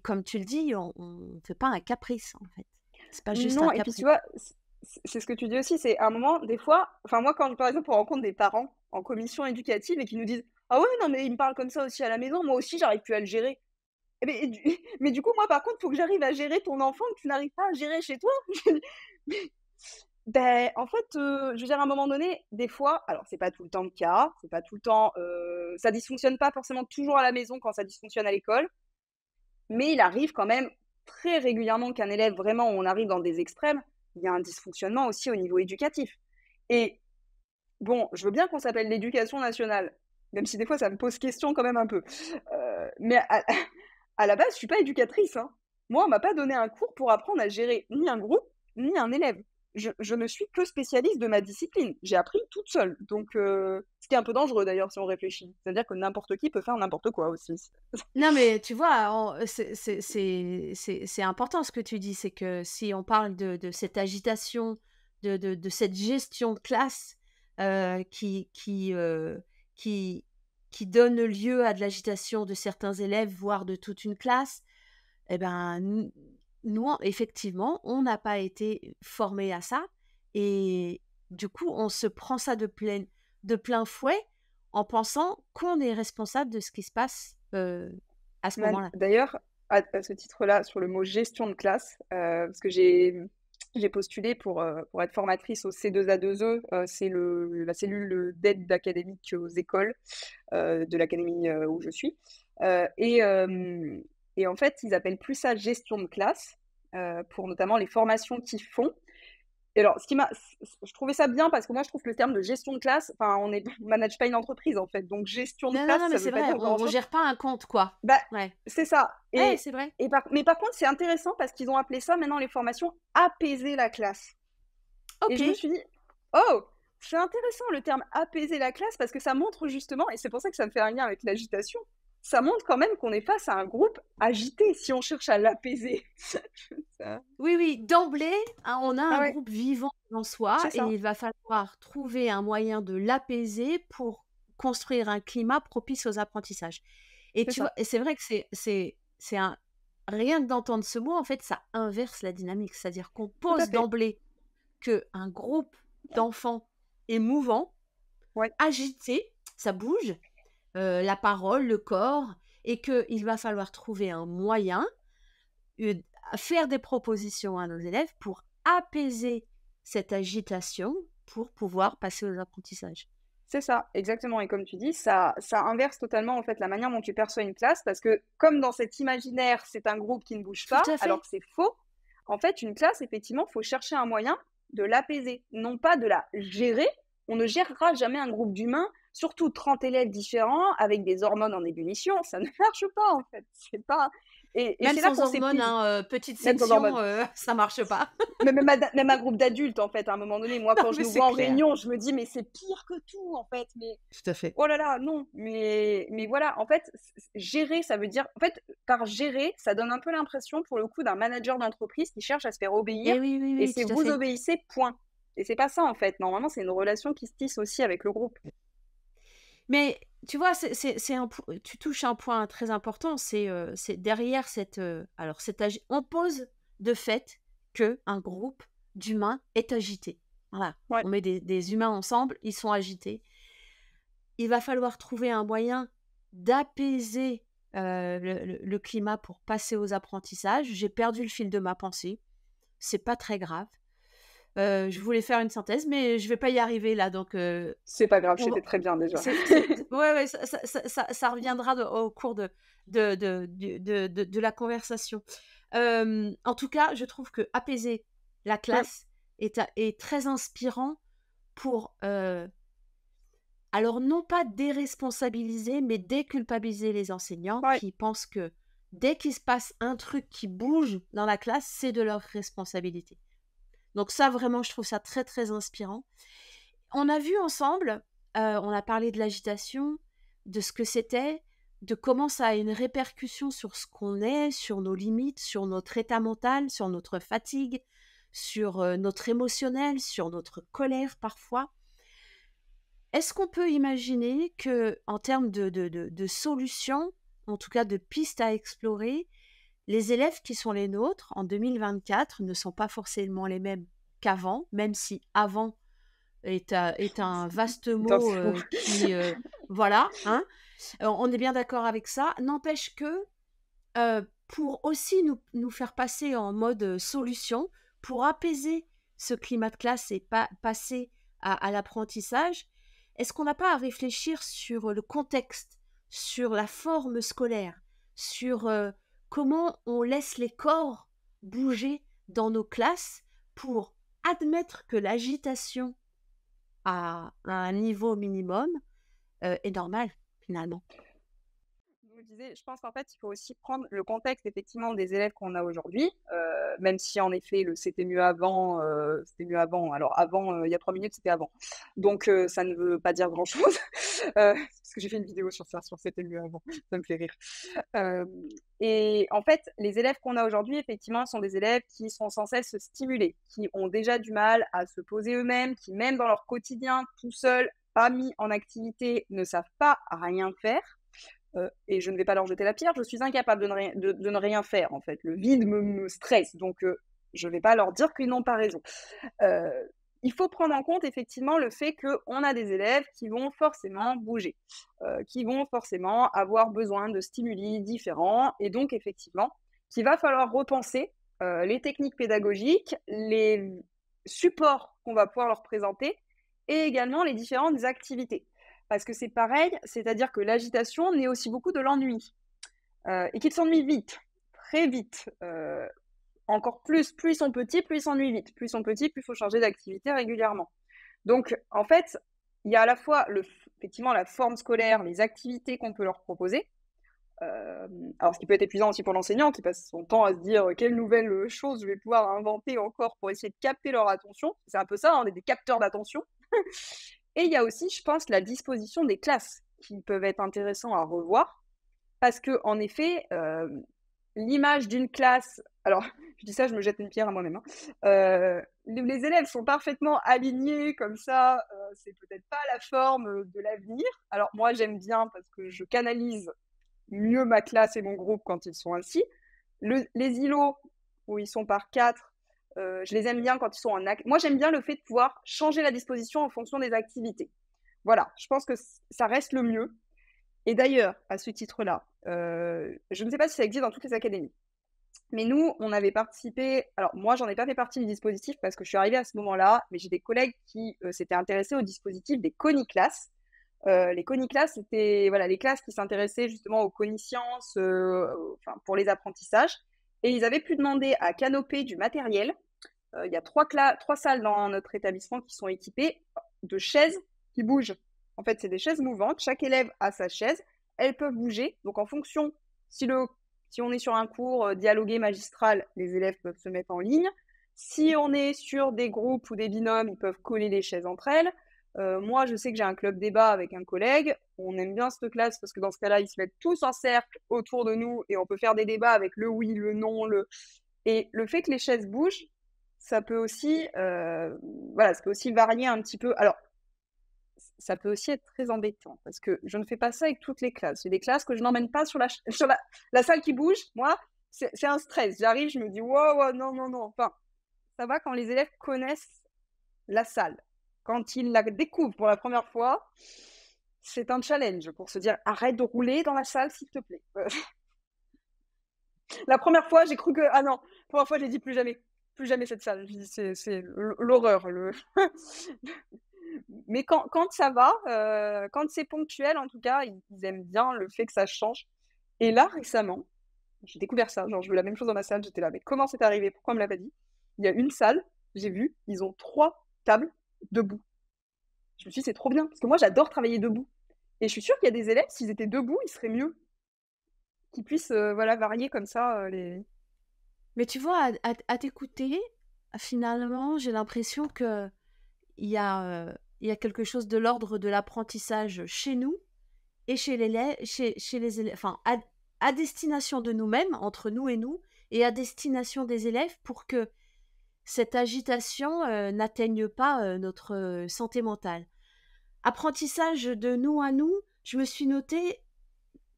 comme tu le dis, on ne fait pas un caprice en fait. C'est pas juste un non et puis tu caprice. vois, c'est ce que tu dis aussi, c'est à un moment, des fois enfin moi quand par exemple on rencontre des parents en commission éducative et qui nous disent: «Ah ouais, non mais il me parle comme ça aussi à la maison, moi aussi j'arrive plus à le gérer». Et beh, et du mais du coup moi par contre, faut que j'arrive à gérer ton enfant que tu n'arrives pas à gérer chez toi. Ben en fait, je veux dire à un moment donné, des fois alors c'est pas tout le temps le cas, c'est pas tout le temps, ça dysfonctionne pas forcément toujours à la maison quand ça dysfonctionne à l'école, mais il arrive quand même très régulièrement qu'un élève vraiment où on arrive dans des extrêmes, il y a un dysfonctionnement aussi au niveau éducatif. Et bon, je veux bien qu'on s'appelle l'éducation nationale, même si des fois ça me pose question quand même un peu. Mais à la base, je suis pas éducatrice, hein. Moi, on m'a pas donné un cours pour apprendre à gérer ni un groupe, ni un élève. Je ne suis que spécialiste de ma discipline. J'ai appris toute seule, donc ce qui est un peu dangereux d'ailleurs si on réfléchit. C'est-à-dire que n'importe qui peut faire n'importe quoi aussi. Non, mais tu vois, c'est important ce que tu dis, c'est que si on parle de cette agitation, de cette gestion de classe qui, qui donne lieu à de l'agitation de certains élèves, voire de toute une classe, eh ben, nous, effectivement, on n'a pas été formés à ça. Et du coup, on se prend ça de plein fouet en pensant qu'on est responsable de ce qui se passe à ce moment-là. D'ailleurs, à ce titre-là, sur le mot gestion de classe, parce que j'ai postulé pour être formatrice au C2A2E, c'est la cellule d'aide académique aux écoles, de l'académie, où je suis. Et en fait, ils appellent plus ça gestion de classe, pour notamment les formations qu'ils font. Et alors, ce qui m'a je trouvais ça bien parce que moi, je trouve que le terme de gestion de classe, enfin, on manage pas une entreprise, en fait. Donc gestion de Non, non, classe, non, mais ça veut c'est pas vrai, dire on grand-chose. gère pas un compte, quoi. Bah, Ouais. c'est ça. Ouais, c'est vrai. Mais par contre, c'est intéressant parce qu'ils ont appelé ça maintenant les formations apaiser la classe. Et Ok. je me suis dit, oh, c'est intéressant le terme apaiser la classe parce que ça montre justement, et c'est pour ça que ça me fait un lien avec l'agitation, ça montre quand même qu'on est face à un groupe agité si on cherche à l'apaiser. Ça- Oui, oui, d'emblée, hein, on a Ah un ouais, groupe vivant en soi c'est et ça, il va falloir trouver un moyen de l'apaiser pour construire un climat propice aux apprentissages. Et c'est tu vois, ça. et c'est vrai que c'est un, rien que d'entendre ce mot, en fait, ça inverse la dynamique. C'est-à-dire qu'on Tout à pose fait. d'emblée qu'un groupe d'enfants est mouvant, Ouais, agité, ça bouge, la parole, le corps, et qu'il va falloir trouver un moyen, heu, faire des propositions à nos élèves pour apaiser cette agitation, pour pouvoir passer aux apprentissages. c'est ça, exactement. Et comme tu dis, ça inverse totalement en fait la manière dont tu perçois une classe, parce que comme dans cet imaginaire, c'est un groupe qui ne bouge Tout pas, à alors fait. que c'est faux. En fait, une classe, effectivement, faut chercher un moyen de l'apaiser, non pas de la gérer. On ne gérera jamais un groupe d'humains, surtout 30 élèves différents avec des hormones en ébullition. Ça ne marche pas en fait. C'est pas. Et Même c'est là sans qu'on hormones, s'épuise, hein, petite même sans hormones. section, ça marche pas. Même un groupe d'adultes, en fait, à un moment donné, moi, Non, quand je mais nous c'est vois en clair. réunion, je me dis, mais c'est pire que tout, en fait. Mais Tout à fait. oh là là, non. Mais voilà, en fait, gérer, ça veut dire, en fait, par gérer, ça donne un peu l'impression, pour le coup, d'un manager d'entreprise qui cherche à se faire obéir. Et oui, oui, Et oui, c'est tout à vous fait. obéissez, point. Et c'est pas ça, en fait. Normalement, c'est une relation qui se tisse aussi avec le groupe. Mais tu vois, c'est un po tu touches un point très important, c'est derrière cette, alors cette agi on pose de fait qu'un groupe d'humains est agité. Voilà, Ouais, on met des humains ensemble, ils sont agités. Il va falloir trouver un moyen d'apaiser, le climat pour passer aux apprentissages. J'ai perdu le fil de ma pensée, c'est pas très grave. Je voulais faire une synthèse, mais je vais pas y arriver là, donc c'est pas grave, on va c'était très bien déjà. c'est ouais, ouais, ça reviendra au cours de la conversation. En tout cas, je trouve que apaiser la Mm, classe est très inspirant pour, alors non pas déresponsabiliser, mais déculpabiliser les enseignants ouais. qui pensent que dès qu'il se passe un truc qui bouge dans la classe, c'est de leur responsabilité. Donc ça, vraiment, je trouve ça très, très inspirant. On a vu ensemble, on a parlé de l'agitation, de ce que c'était, de comment ça a une répercussion sur ce qu'on est, sur nos limites, sur notre état mental, sur notre fatigue, sur, notre émotionnel, sur notre colère parfois. Est-ce qu'on peut imaginer que, en termes de solutions, en tout cas de pistes à explorer, les élèves qui sont les nôtres en 2024 ne sont pas forcément les mêmes qu'avant, même si «avant» est un vaste Putain, mot, c'est fou. qui, voilà, hein? On est bien d'accord avec ça. N'empêche que, pour aussi nous faire passer en mode, solution, pour apaiser ce climat de classe et passer à l'apprentissage, est-ce qu'on n'a pas à réfléchir sur le contexte, sur la forme scolaire, sur, comment on laisse les corps bouger dans nos classes pour admettre que l'agitation à un niveau minimum, est normal, finalement. Je vous disais, je pense qu'en fait, il faut aussi prendre le contexte effectivement des élèves qu'on a aujourd'hui, même si en effet le c'était mieux avant. Alors avant, il y a 3 minutes, c'était avant. Donc ça ne veut pas dire grand-chose, parce que j'ai fait une vidéo sur ça, sur «C'était mieux avant», ça me fait rire. Hem Et en fait, les élèves qu'on a aujourd'hui, effectivement, sont des élèves qui sont sans cesse stimulés, qui ont déjà du mal à se poser eux-mêmes, qui même dans leur quotidien, tout seuls, pas mis en activité, ne savent pas rien faire. Et je ne vais pas leur jeter la pierre, je suis incapable de ne rien faire, en fait. Le vide me stresse, donc je ne vais pas leur dire qu'ils n'ont pas raison. Heu, il faut prendre en compte effectivement le fait qu'on a des élèves qui vont forcément bouger, qui vont forcément avoir besoin de stimuli différents et donc effectivement, qu'il va falloir repenser, les techniques pédagogiques, les supports qu'on va pouvoir leur présenter et également les différentes activités. Parce que c'est pareil, c'est-à-dire que l'agitation naît aussi beaucoup de l'ennui, et qu'ils s'ennuient vite, très vite, encore plus ils sont petits, plus ils s'ennuient vite. Plus ils sont petits, plus il faut changer d'activité régulièrement. Donc, en fait, il y a à la fois effectivement la forme scolaire, les activités qu'on peut leur proposer. Alors, ce qui peut être épuisant aussi pour l'enseignant qui passe son temps à se dire quelle nouvelle chose je vais pouvoir inventer encore pour essayer de capter leur attention. C'est un peu ça, on est des capteurs d'attention. Et il y a aussi, je pense, la disposition des classes qui peuvent être intéressants à revoir parce que, en effet, l'image d'une classe. Alors, je dis ça, je me jette une pierre à moi-même, hein. Les élèves sont parfaitement alignés comme ça, c'est peut-être pas la forme de l'avenir. Alors moi, j'aime bien parce que je canalise mieux ma classe et mon groupe quand ils sont ainsi. Les îlots où ils sont par 4, je les aime bien quand ils sont en moi, j'aime bien le fait de pouvoir changer la disposition en fonction des activités. Voilà, je pense que ça reste le mieux. Et d'ailleurs, à ce titre-là, je ne sais pas si ça existe dans toutes les académies, mais nous, on avait participé. Alors, moi, j'en ai pas fait partie du dispositif parce que je suis arrivée à ce moment-là, mais j'ai des collègues qui s'étaient intéressés au dispositif des coniclasses. Les coniclasses, c'était voilà, les classes qui s'intéressaient justement aux conisciences, enfin, pour les apprentissages. Et ils avaient pu demander à Canopé du matériel. Il y a 3 salles dans notre établissement qui sont équipées de chaises qui bougent. En fait, c'est des chaises mouvantes. Chaque élève a sa chaise. Elles peuvent bouger. Donc, en fonction, si on est sur un cours dialogué magistral, les élèves peuvent se mettre en ligne. Si on est sur des groupes ou des binômes, ils peuvent coller les chaises entre elles. Moi, je sais que j'ai un club débat avec un collègue. On aime bien cette classe parce que dans ce cas-là, ils se mettent tous en cercle autour de nous et on peut faire des débats avec le oui, le non, Et le fait que les chaises bougent, ça peut aussi, voilà, ça peut aussi varier un petit peu. Alors, ça peut aussi être très embêtant parce que je ne fais pas ça avec toutes les classes. J'ai des classes que je n'emmène pas sur la salle qui bouge. Moi, c'est un stress. J'arrive, je me dis, wow, non, non, non. Enfin, ça va quand les élèves connaissent la salle. Quand ils la découvrent pour la première fois, c'est un challenge pour se dire, arrête de rouler dans la salle, s'il te plaît. La première fois, j'ai cru que, ah non, la première fois, j'ai dit plus jamais cette salle. Je dis, c'est l'horreur. Mais quand ça va, quand c'est ponctuel, en tout cas, ils aiment bien le fait que ça change. Et là, récemment, j'ai découvert ça. Genre, je veux la même chose dans ma salle. J'étais là, mais comment c'est arrivé? Pourquoi on me l'a pas dit? Il y a une salle, j'ai vu, ils ont 3 tables debout. Je me suis dit, c'est trop bien, parce que moi, j'adore travailler debout. Et je suis sûre qu'il y a des élèves, s'ils étaient debout, ils seraient mieux. Qu'ils puissent, voilà, varier comme ça les. Mais tu vois, à t'écouter, finalement, j'ai l'impression que il y a quelque chose de l'ordre de l'apprentissage chez nous et chez les élèves, enfin, à destination de nous-mêmes, entre nous et à destination des élèves pour que cette agitation n'atteigne pas notre santé mentale. Apprentissage de nous à nous, je me suis noté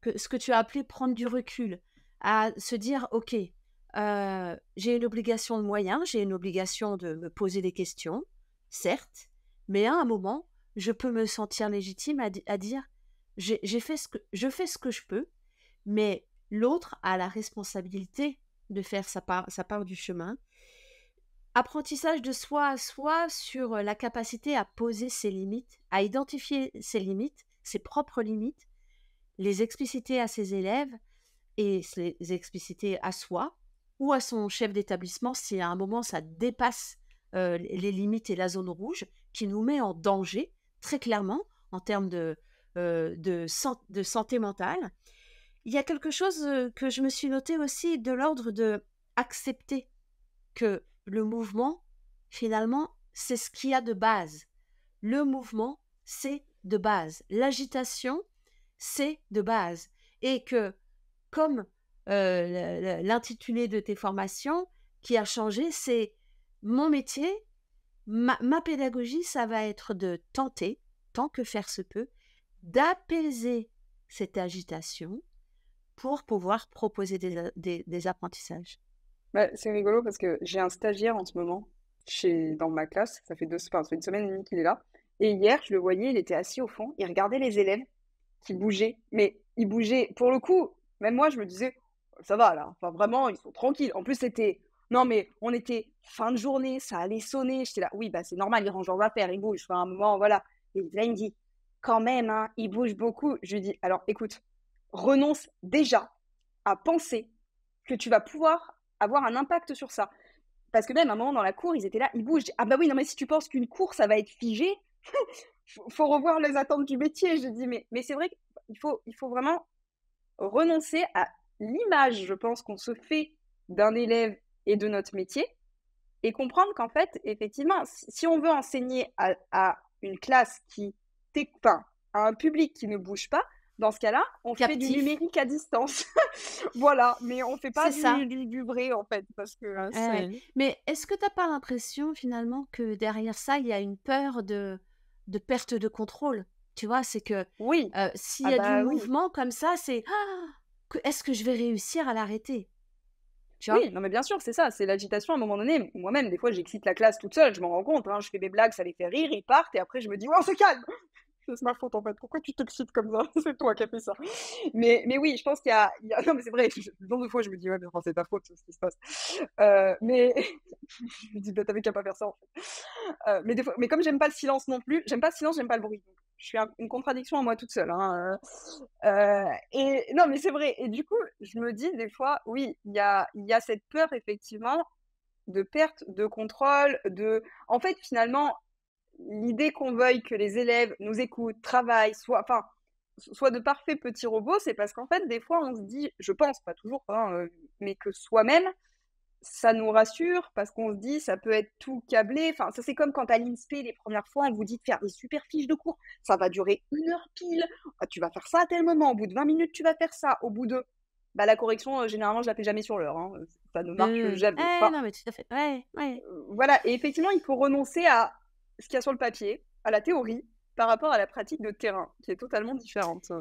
que ce que tu as appelé prendre du recul, à se dire, OK, j'ai une obligation de moyens, j'ai une obligation de me poser des questions, certes, mais à un moment, je peux me sentir légitime à dire, je fais ce que je peux, mais l'autre a la responsabilité de faire sa part du chemin. Apprentissage de soi à soi sur la capacité à poser ses limites, à identifier ses limites, ses propres limites, les expliciter à ses élèves et se les expliciter à soi ou à son chef d'établissement si à un moment ça dépasse les limites et la zone rouge qui nous met en danger très clairement en termes de santé mentale. Il y a quelque chose que je me suis noté aussi de l'ordre de accepter que le mouvement, finalement, c'est ce qu'il y a de base. Le mouvement, c'est de base. L'agitation, c'est de base. Et que, comme l'intitulé de tes formations qui a changé, c'est mon métier, ma pédagogie, ça va être de tenter, tant que faire se peut, d'apaiser cette agitation pour pouvoir proposer des apprentissages. Bah, c'est rigolo parce que j'ai un stagiaire en ce moment dans ma classe. Ça fait ça fait une semaine et demie qu'il est là. Et hier, je le voyais, il était assis au fond. Il regardait les élèves qui bougeaient. Mais ils bougeaient, pour le coup, même moi, je me disais, ça va là. Enfin, vraiment, ils sont tranquilles. En plus, non, mais on était fin de journée, ça allait sonner. J'étais là, oui, bah c'est normal, ils rangent leurs affaires, ils bougent. Enfin, à un moment, voilà. Et là, il me dit, quand même, hein, ils bougent beaucoup. Je lui dis, alors écoute, renonce déjà à penser que tu vas pouvoir avoir un impact sur ça. Parce que même à un moment dans la cour, ils étaient là, ils bougent. Ah bah oui, non mais si tu penses qu'une cour, ça va être figé, faut revoir les attentes du métier. Je dis, mais c'est vrai qu'il faut vraiment renoncer à l'image, je pense, qu'on se fait d'un élève et de notre métier et comprendre qu'en fait, effectivement, si on veut enseigner à une classe enfin, à un public qui ne bouge pas, dans ce cas-là, on fait du numérique à distance. Voilà, mais on fait pas du vrai, en fait, parce que Mais est-ce que tu n'as pas l'impression, finalement, que derrière ça, il y a une peur de perte de contrôle? Tu vois, c'est que oui, s'il y a du mouvement comme ça, c'est est-ce que je vais réussir à l'arrêter? tu vois? Oui, non mais bien sûr, c'est ça, c'est l'agitation à un moment donné. Moi-même, des fois, j'excite la classe toute seule, je m'en rends compte, hein, je fais des blagues, ça les fait rire, ils partent et après je me dis: «Oh, on se calme!» C'est ma faute en fait, pourquoi tu t'excites comme ça? C'est toi qui as fait ça. Mais oui, je pense qu'il y a non mais c'est vrai, le nombre de fois je me dis: «Ouais, mais enfin, c'est ta faute, ce qui se passe». Mais je me dis: «Bah, tu qu'à pas faire ça en fait». Mais des fois mais comme j'aime pas le silence non plus, j'aime pas le silence, j'aime pas le bruit. Donc je suis une contradiction en moi toute seule, hein, et non mais c'est vrai et du coup, je me dis des fois, oui, il y a cette peur effectivement de perte de contrôle, en fait, finalement, l'idée qu'on veuille que les élèves nous écoutent, travaillent, soient de parfaits petits robots, c'est parce qu'en fait, des fois, on se dit, je pense, pas toujours, hein, mais que soi-même, ça nous rassure parce qu'on se dit: «Ça peut être tout câblé». Enfin, ça, c'est comme quand à l'INSPE, les premières fois, on vous dit de faire des super fiches de cours. Ça va durer 1 heure pile. Ah, tu vas faire ça à tel moment. Au bout de 20 minutes, tu vas faire ça. Au bout de bah, la correction, généralement, je la fais jamais sur l'heure, hein, ça ne marche jamais. Enfin, Non, mais tout à fait. Ouais, ouais. voilà et effectivement, il faut renoncer à ce qu'il y a sur le papier, à la théorie, par rapport à la pratique de terrain, qui est totalement différente.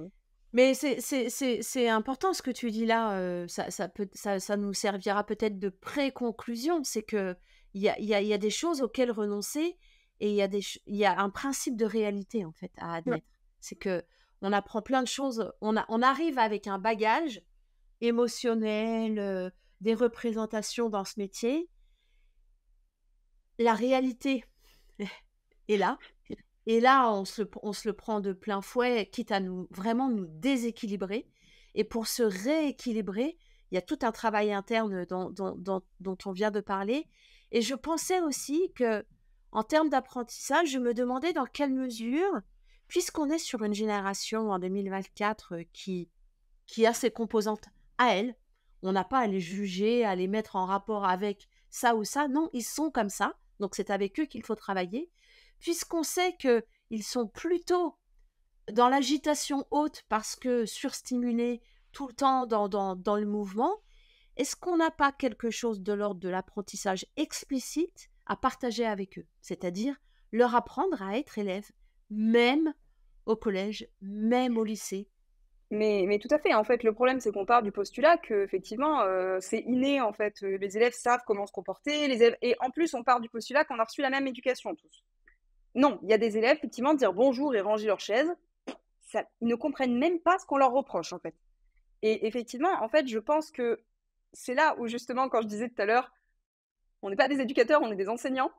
Mais c'est important ce que tu dis là, ça nous servira peut-être de pré-conclusion. C'est qu'il y a des choses auxquelles renoncer et il y a un principe de réalité, en fait, à Ouais. admettre. C'est qu'on apprend plein de choses, on arrive avec un bagage émotionnel, des représentations dans ce métier. La réalité est là. Et là, on se le prend de plein fouet, quitte à vraiment nous déséquilibrer. Et pour se rééquilibrer, il y a tout un travail interne dont on vient de parler. Et je pensais aussi que, en termes d'apprentissage, je me demandais dans quelle mesure, puisqu'on est sur une génération en 2024 qui a ses composantes à elle, on n'a pas à les juger, à les mettre en rapport avec ça ou ça. Non, ils sont comme ça. Donc c'est avec eux qu'il faut travailler. Puisqu'on sait qu'ils sont plutôt dans l'agitation haute parce que surstimulés tout le temps dans le mouvement, est-ce qu'on n'a pas quelque chose de l'ordre de l'apprentissage explicite à partager avec eux? C'est-à-dire leur apprendre à être élève, même au collège, même au lycée. Mais tout à fait. En fait, le problème, c'est qu'on part du postulat qu'effectivement, c'est inné, en fait, les élèves savent comment se comporter, les élèves et en plus, on part du postulat qu'on a reçu la même éducation tous. Non, il y a des élèves, effectivement, dire bonjour et ranger leur chaise, ça ils ne comprennent même pas ce qu'on leur reproche, en fait. Et effectivement, en fait, je pense que c'est là où justement, quand je disais tout à l'heure, on n'est pas des éducateurs, on est des enseignants.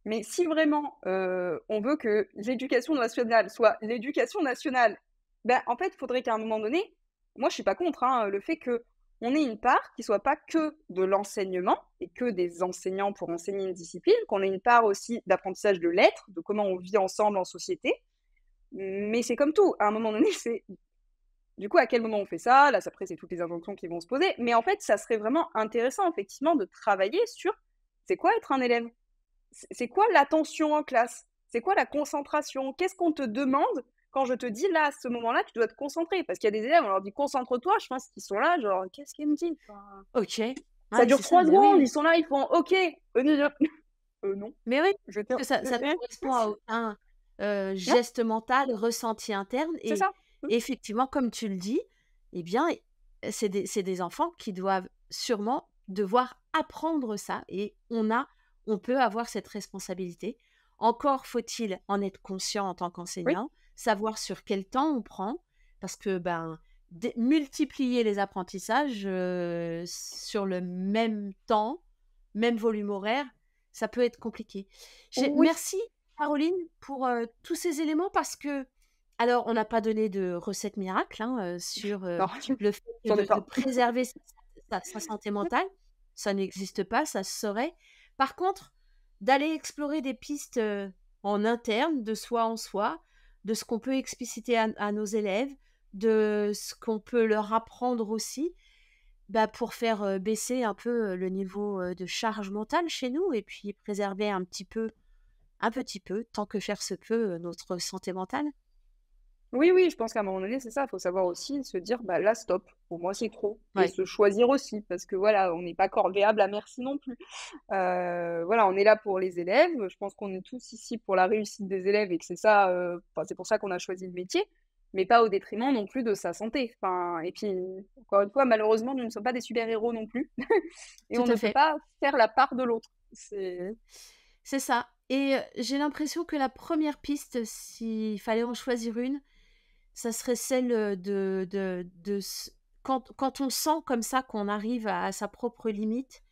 Mais si vraiment, on veut que l'éducation nationale soit l'éducation nationale, ben, en fait, il faudrait qu'à un moment donné, moi je suis pas contre, hein, le fait qu'on ait une part qui soit pas que de l'enseignement et que des enseignants pour enseigner une discipline, qu'on ait une part aussi d'apprentissage de l'être, de comment on vit ensemble en société. Mais c'est comme tout, à un moment donné, c'est du coup, à quel moment on fait ça? Là, après, c'est toutes les injonctions qui vont se poser. Mais en fait, ça serait vraiment intéressant, effectivement, de travailler sur c'est quoi être un élève? C'est quoi l'attention en classe? C'est quoi la concentration? Qu'est-ce qu'on te demande quand je te dis là, à ce moment-là, tu dois te concentrer? Parce qu'il y a des élèves, on leur dit concentre-toi, je pense qu'ils sont là, genre, qu'est-ce qu'il me dit? Enfin, Ok. ça Ouais, dure c'est ça, 3 secondes, ils sont là, ils font OK. Non, mais oui, je vais parce que ça ne correspond à aucun non, geste mental, ressenti interne. c'est Et ça. Mmh. effectivement, comme tu le dis, eh bien, c'est des enfants qui doivent sûrement devoir apprendre ça. Et on peut avoir cette responsabilité. Encore faut-il en être conscient en tant Oui. qu'enseignant, savoir sur quel temps on prend, parce que ben, multiplier les apprentissages sur le même temps, même volume horaire, ça peut être compliqué. Oui. Merci Caroline pour, tous ces éléments parce que alors on n'a pas donné de recette miracle, hein, sur, Non, le fait que j'en ai de pas. préserver sa santé mentale. Ça n'existe pas, ça se saurait. Par contre, d'aller explorer des pistes, en interne, de soi en soi, de ce qu'on peut expliciter à nos élèves, de ce qu'on peut leur apprendre aussi, bah, pour faire, baisser un peu, le niveau, de charge mentale chez nous et puis préserver un petit peu, tant que faire se peut, notre santé mentale. Oui, oui, je pense qu'à un moment donné, c'est ça, il faut savoir aussi se dire: «Bah, là, stop, pour moi, c'est trop» et Ouais. se choisir aussi parce que, voilà, on n'est pas corvéable à merci non plus. Voilà, on est là pour les élèves, je pense qu'on est tous ici pour la réussite des élèves et que c'est ça, enfin, c'est pour ça qu'on a choisi le métier. mais pas au détriment non plus de sa santé. Enfin, et puis, encore une fois, malheureusement, nous ne sommes pas des super-héros non plus, et Tout on à ne peut fait. pas faire la part de l'autre. C'est C'est ça et j'ai l'impression que la première piste, s'il fallait en choisir une, ça serait celle, de s quand on sent comme ça qu'on arrive à sa propre limite,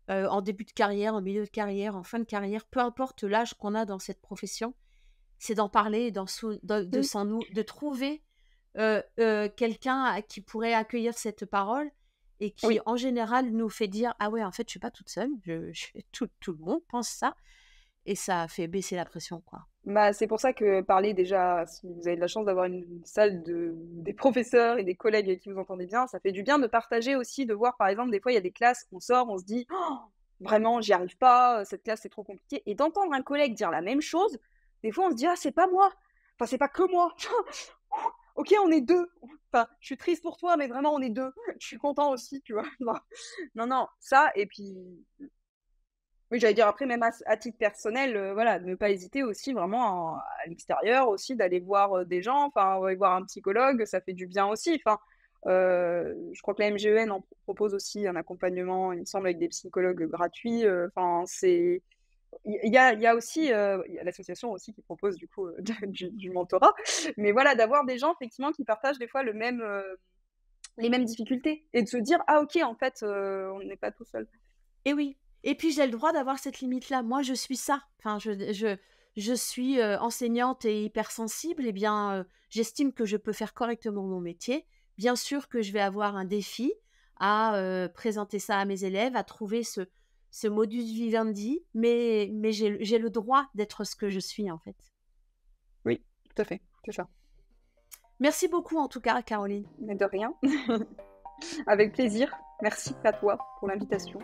en début de carrière, en milieu de carrière, en fin de carrière, peu importe l'âge qu'on a dans cette profession, c'est d'en parler, Mmh, de trouver, quelqu'un qui pourrait accueillir cette parole et qui, oui. en général, nous fait dire: «Ah ouais, en fait, je suis pas toute seule, tout le monde pense ça» et ça fait baisser la pression, quoi. Bah, c'est pour ça que parler déjà, si vous avez de la chance d'avoir une salle des professeurs et des collègues avec qui vous entendez bien, ça fait du bien de partager aussi, de voir par exemple, des fois il y a des classes, on sort, on se dit: «Oh, vraiment, j'y arrive pas, cette classe c'est trop compliqué», et d'entendre un collègue dire la même chose, des fois on se dit: «Ah, c'est pas moi, enfin c'est pas que moi, OK, on est 2. Enfin, je suis triste pour toi, mais vraiment on est 2. Je suis content aussi», tu vois? Non, non, ça, et puis oui, j'allais dire après même à titre personnel, voilà, ne pas hésiter aussi vraiment à l'extérieur aussi d'aller voir, des gens, enfin, aller voir un psychologue, ça fait du bien aussi. Enfin, je crois que la MGEN en propose aussi un accompagnement, il me semble, avec des psychologues gratuits, enfin, c'est il y a aussi, il y a l'association aussi qui propose du coup, du mentorat. Mais voilà, d'avoir des gens effectivement qui partagent des fois les mêmes difficultés et de se dire: «Ah OK, en fait, on n'est pas tout seul». Et oui et puis j'ai le droit d'avoir cette limite-là. Moi, je suis ça. Enfin, je suis, enseignante et hypersensible et bien, j'estime que je peux faire correctement mon métier. Bien sûr que je vais avoir un défi à, présenter ça à mes élèves, à trouver ce modus vivendi, mais j'ai le droit d'être ce que je suis, en fait. Oui, tout à fait, c'est ça. Merci beaucoup en tout cas, Caroline. Mais de rien. Avec plaisir. Merci à toi pour l'invitation.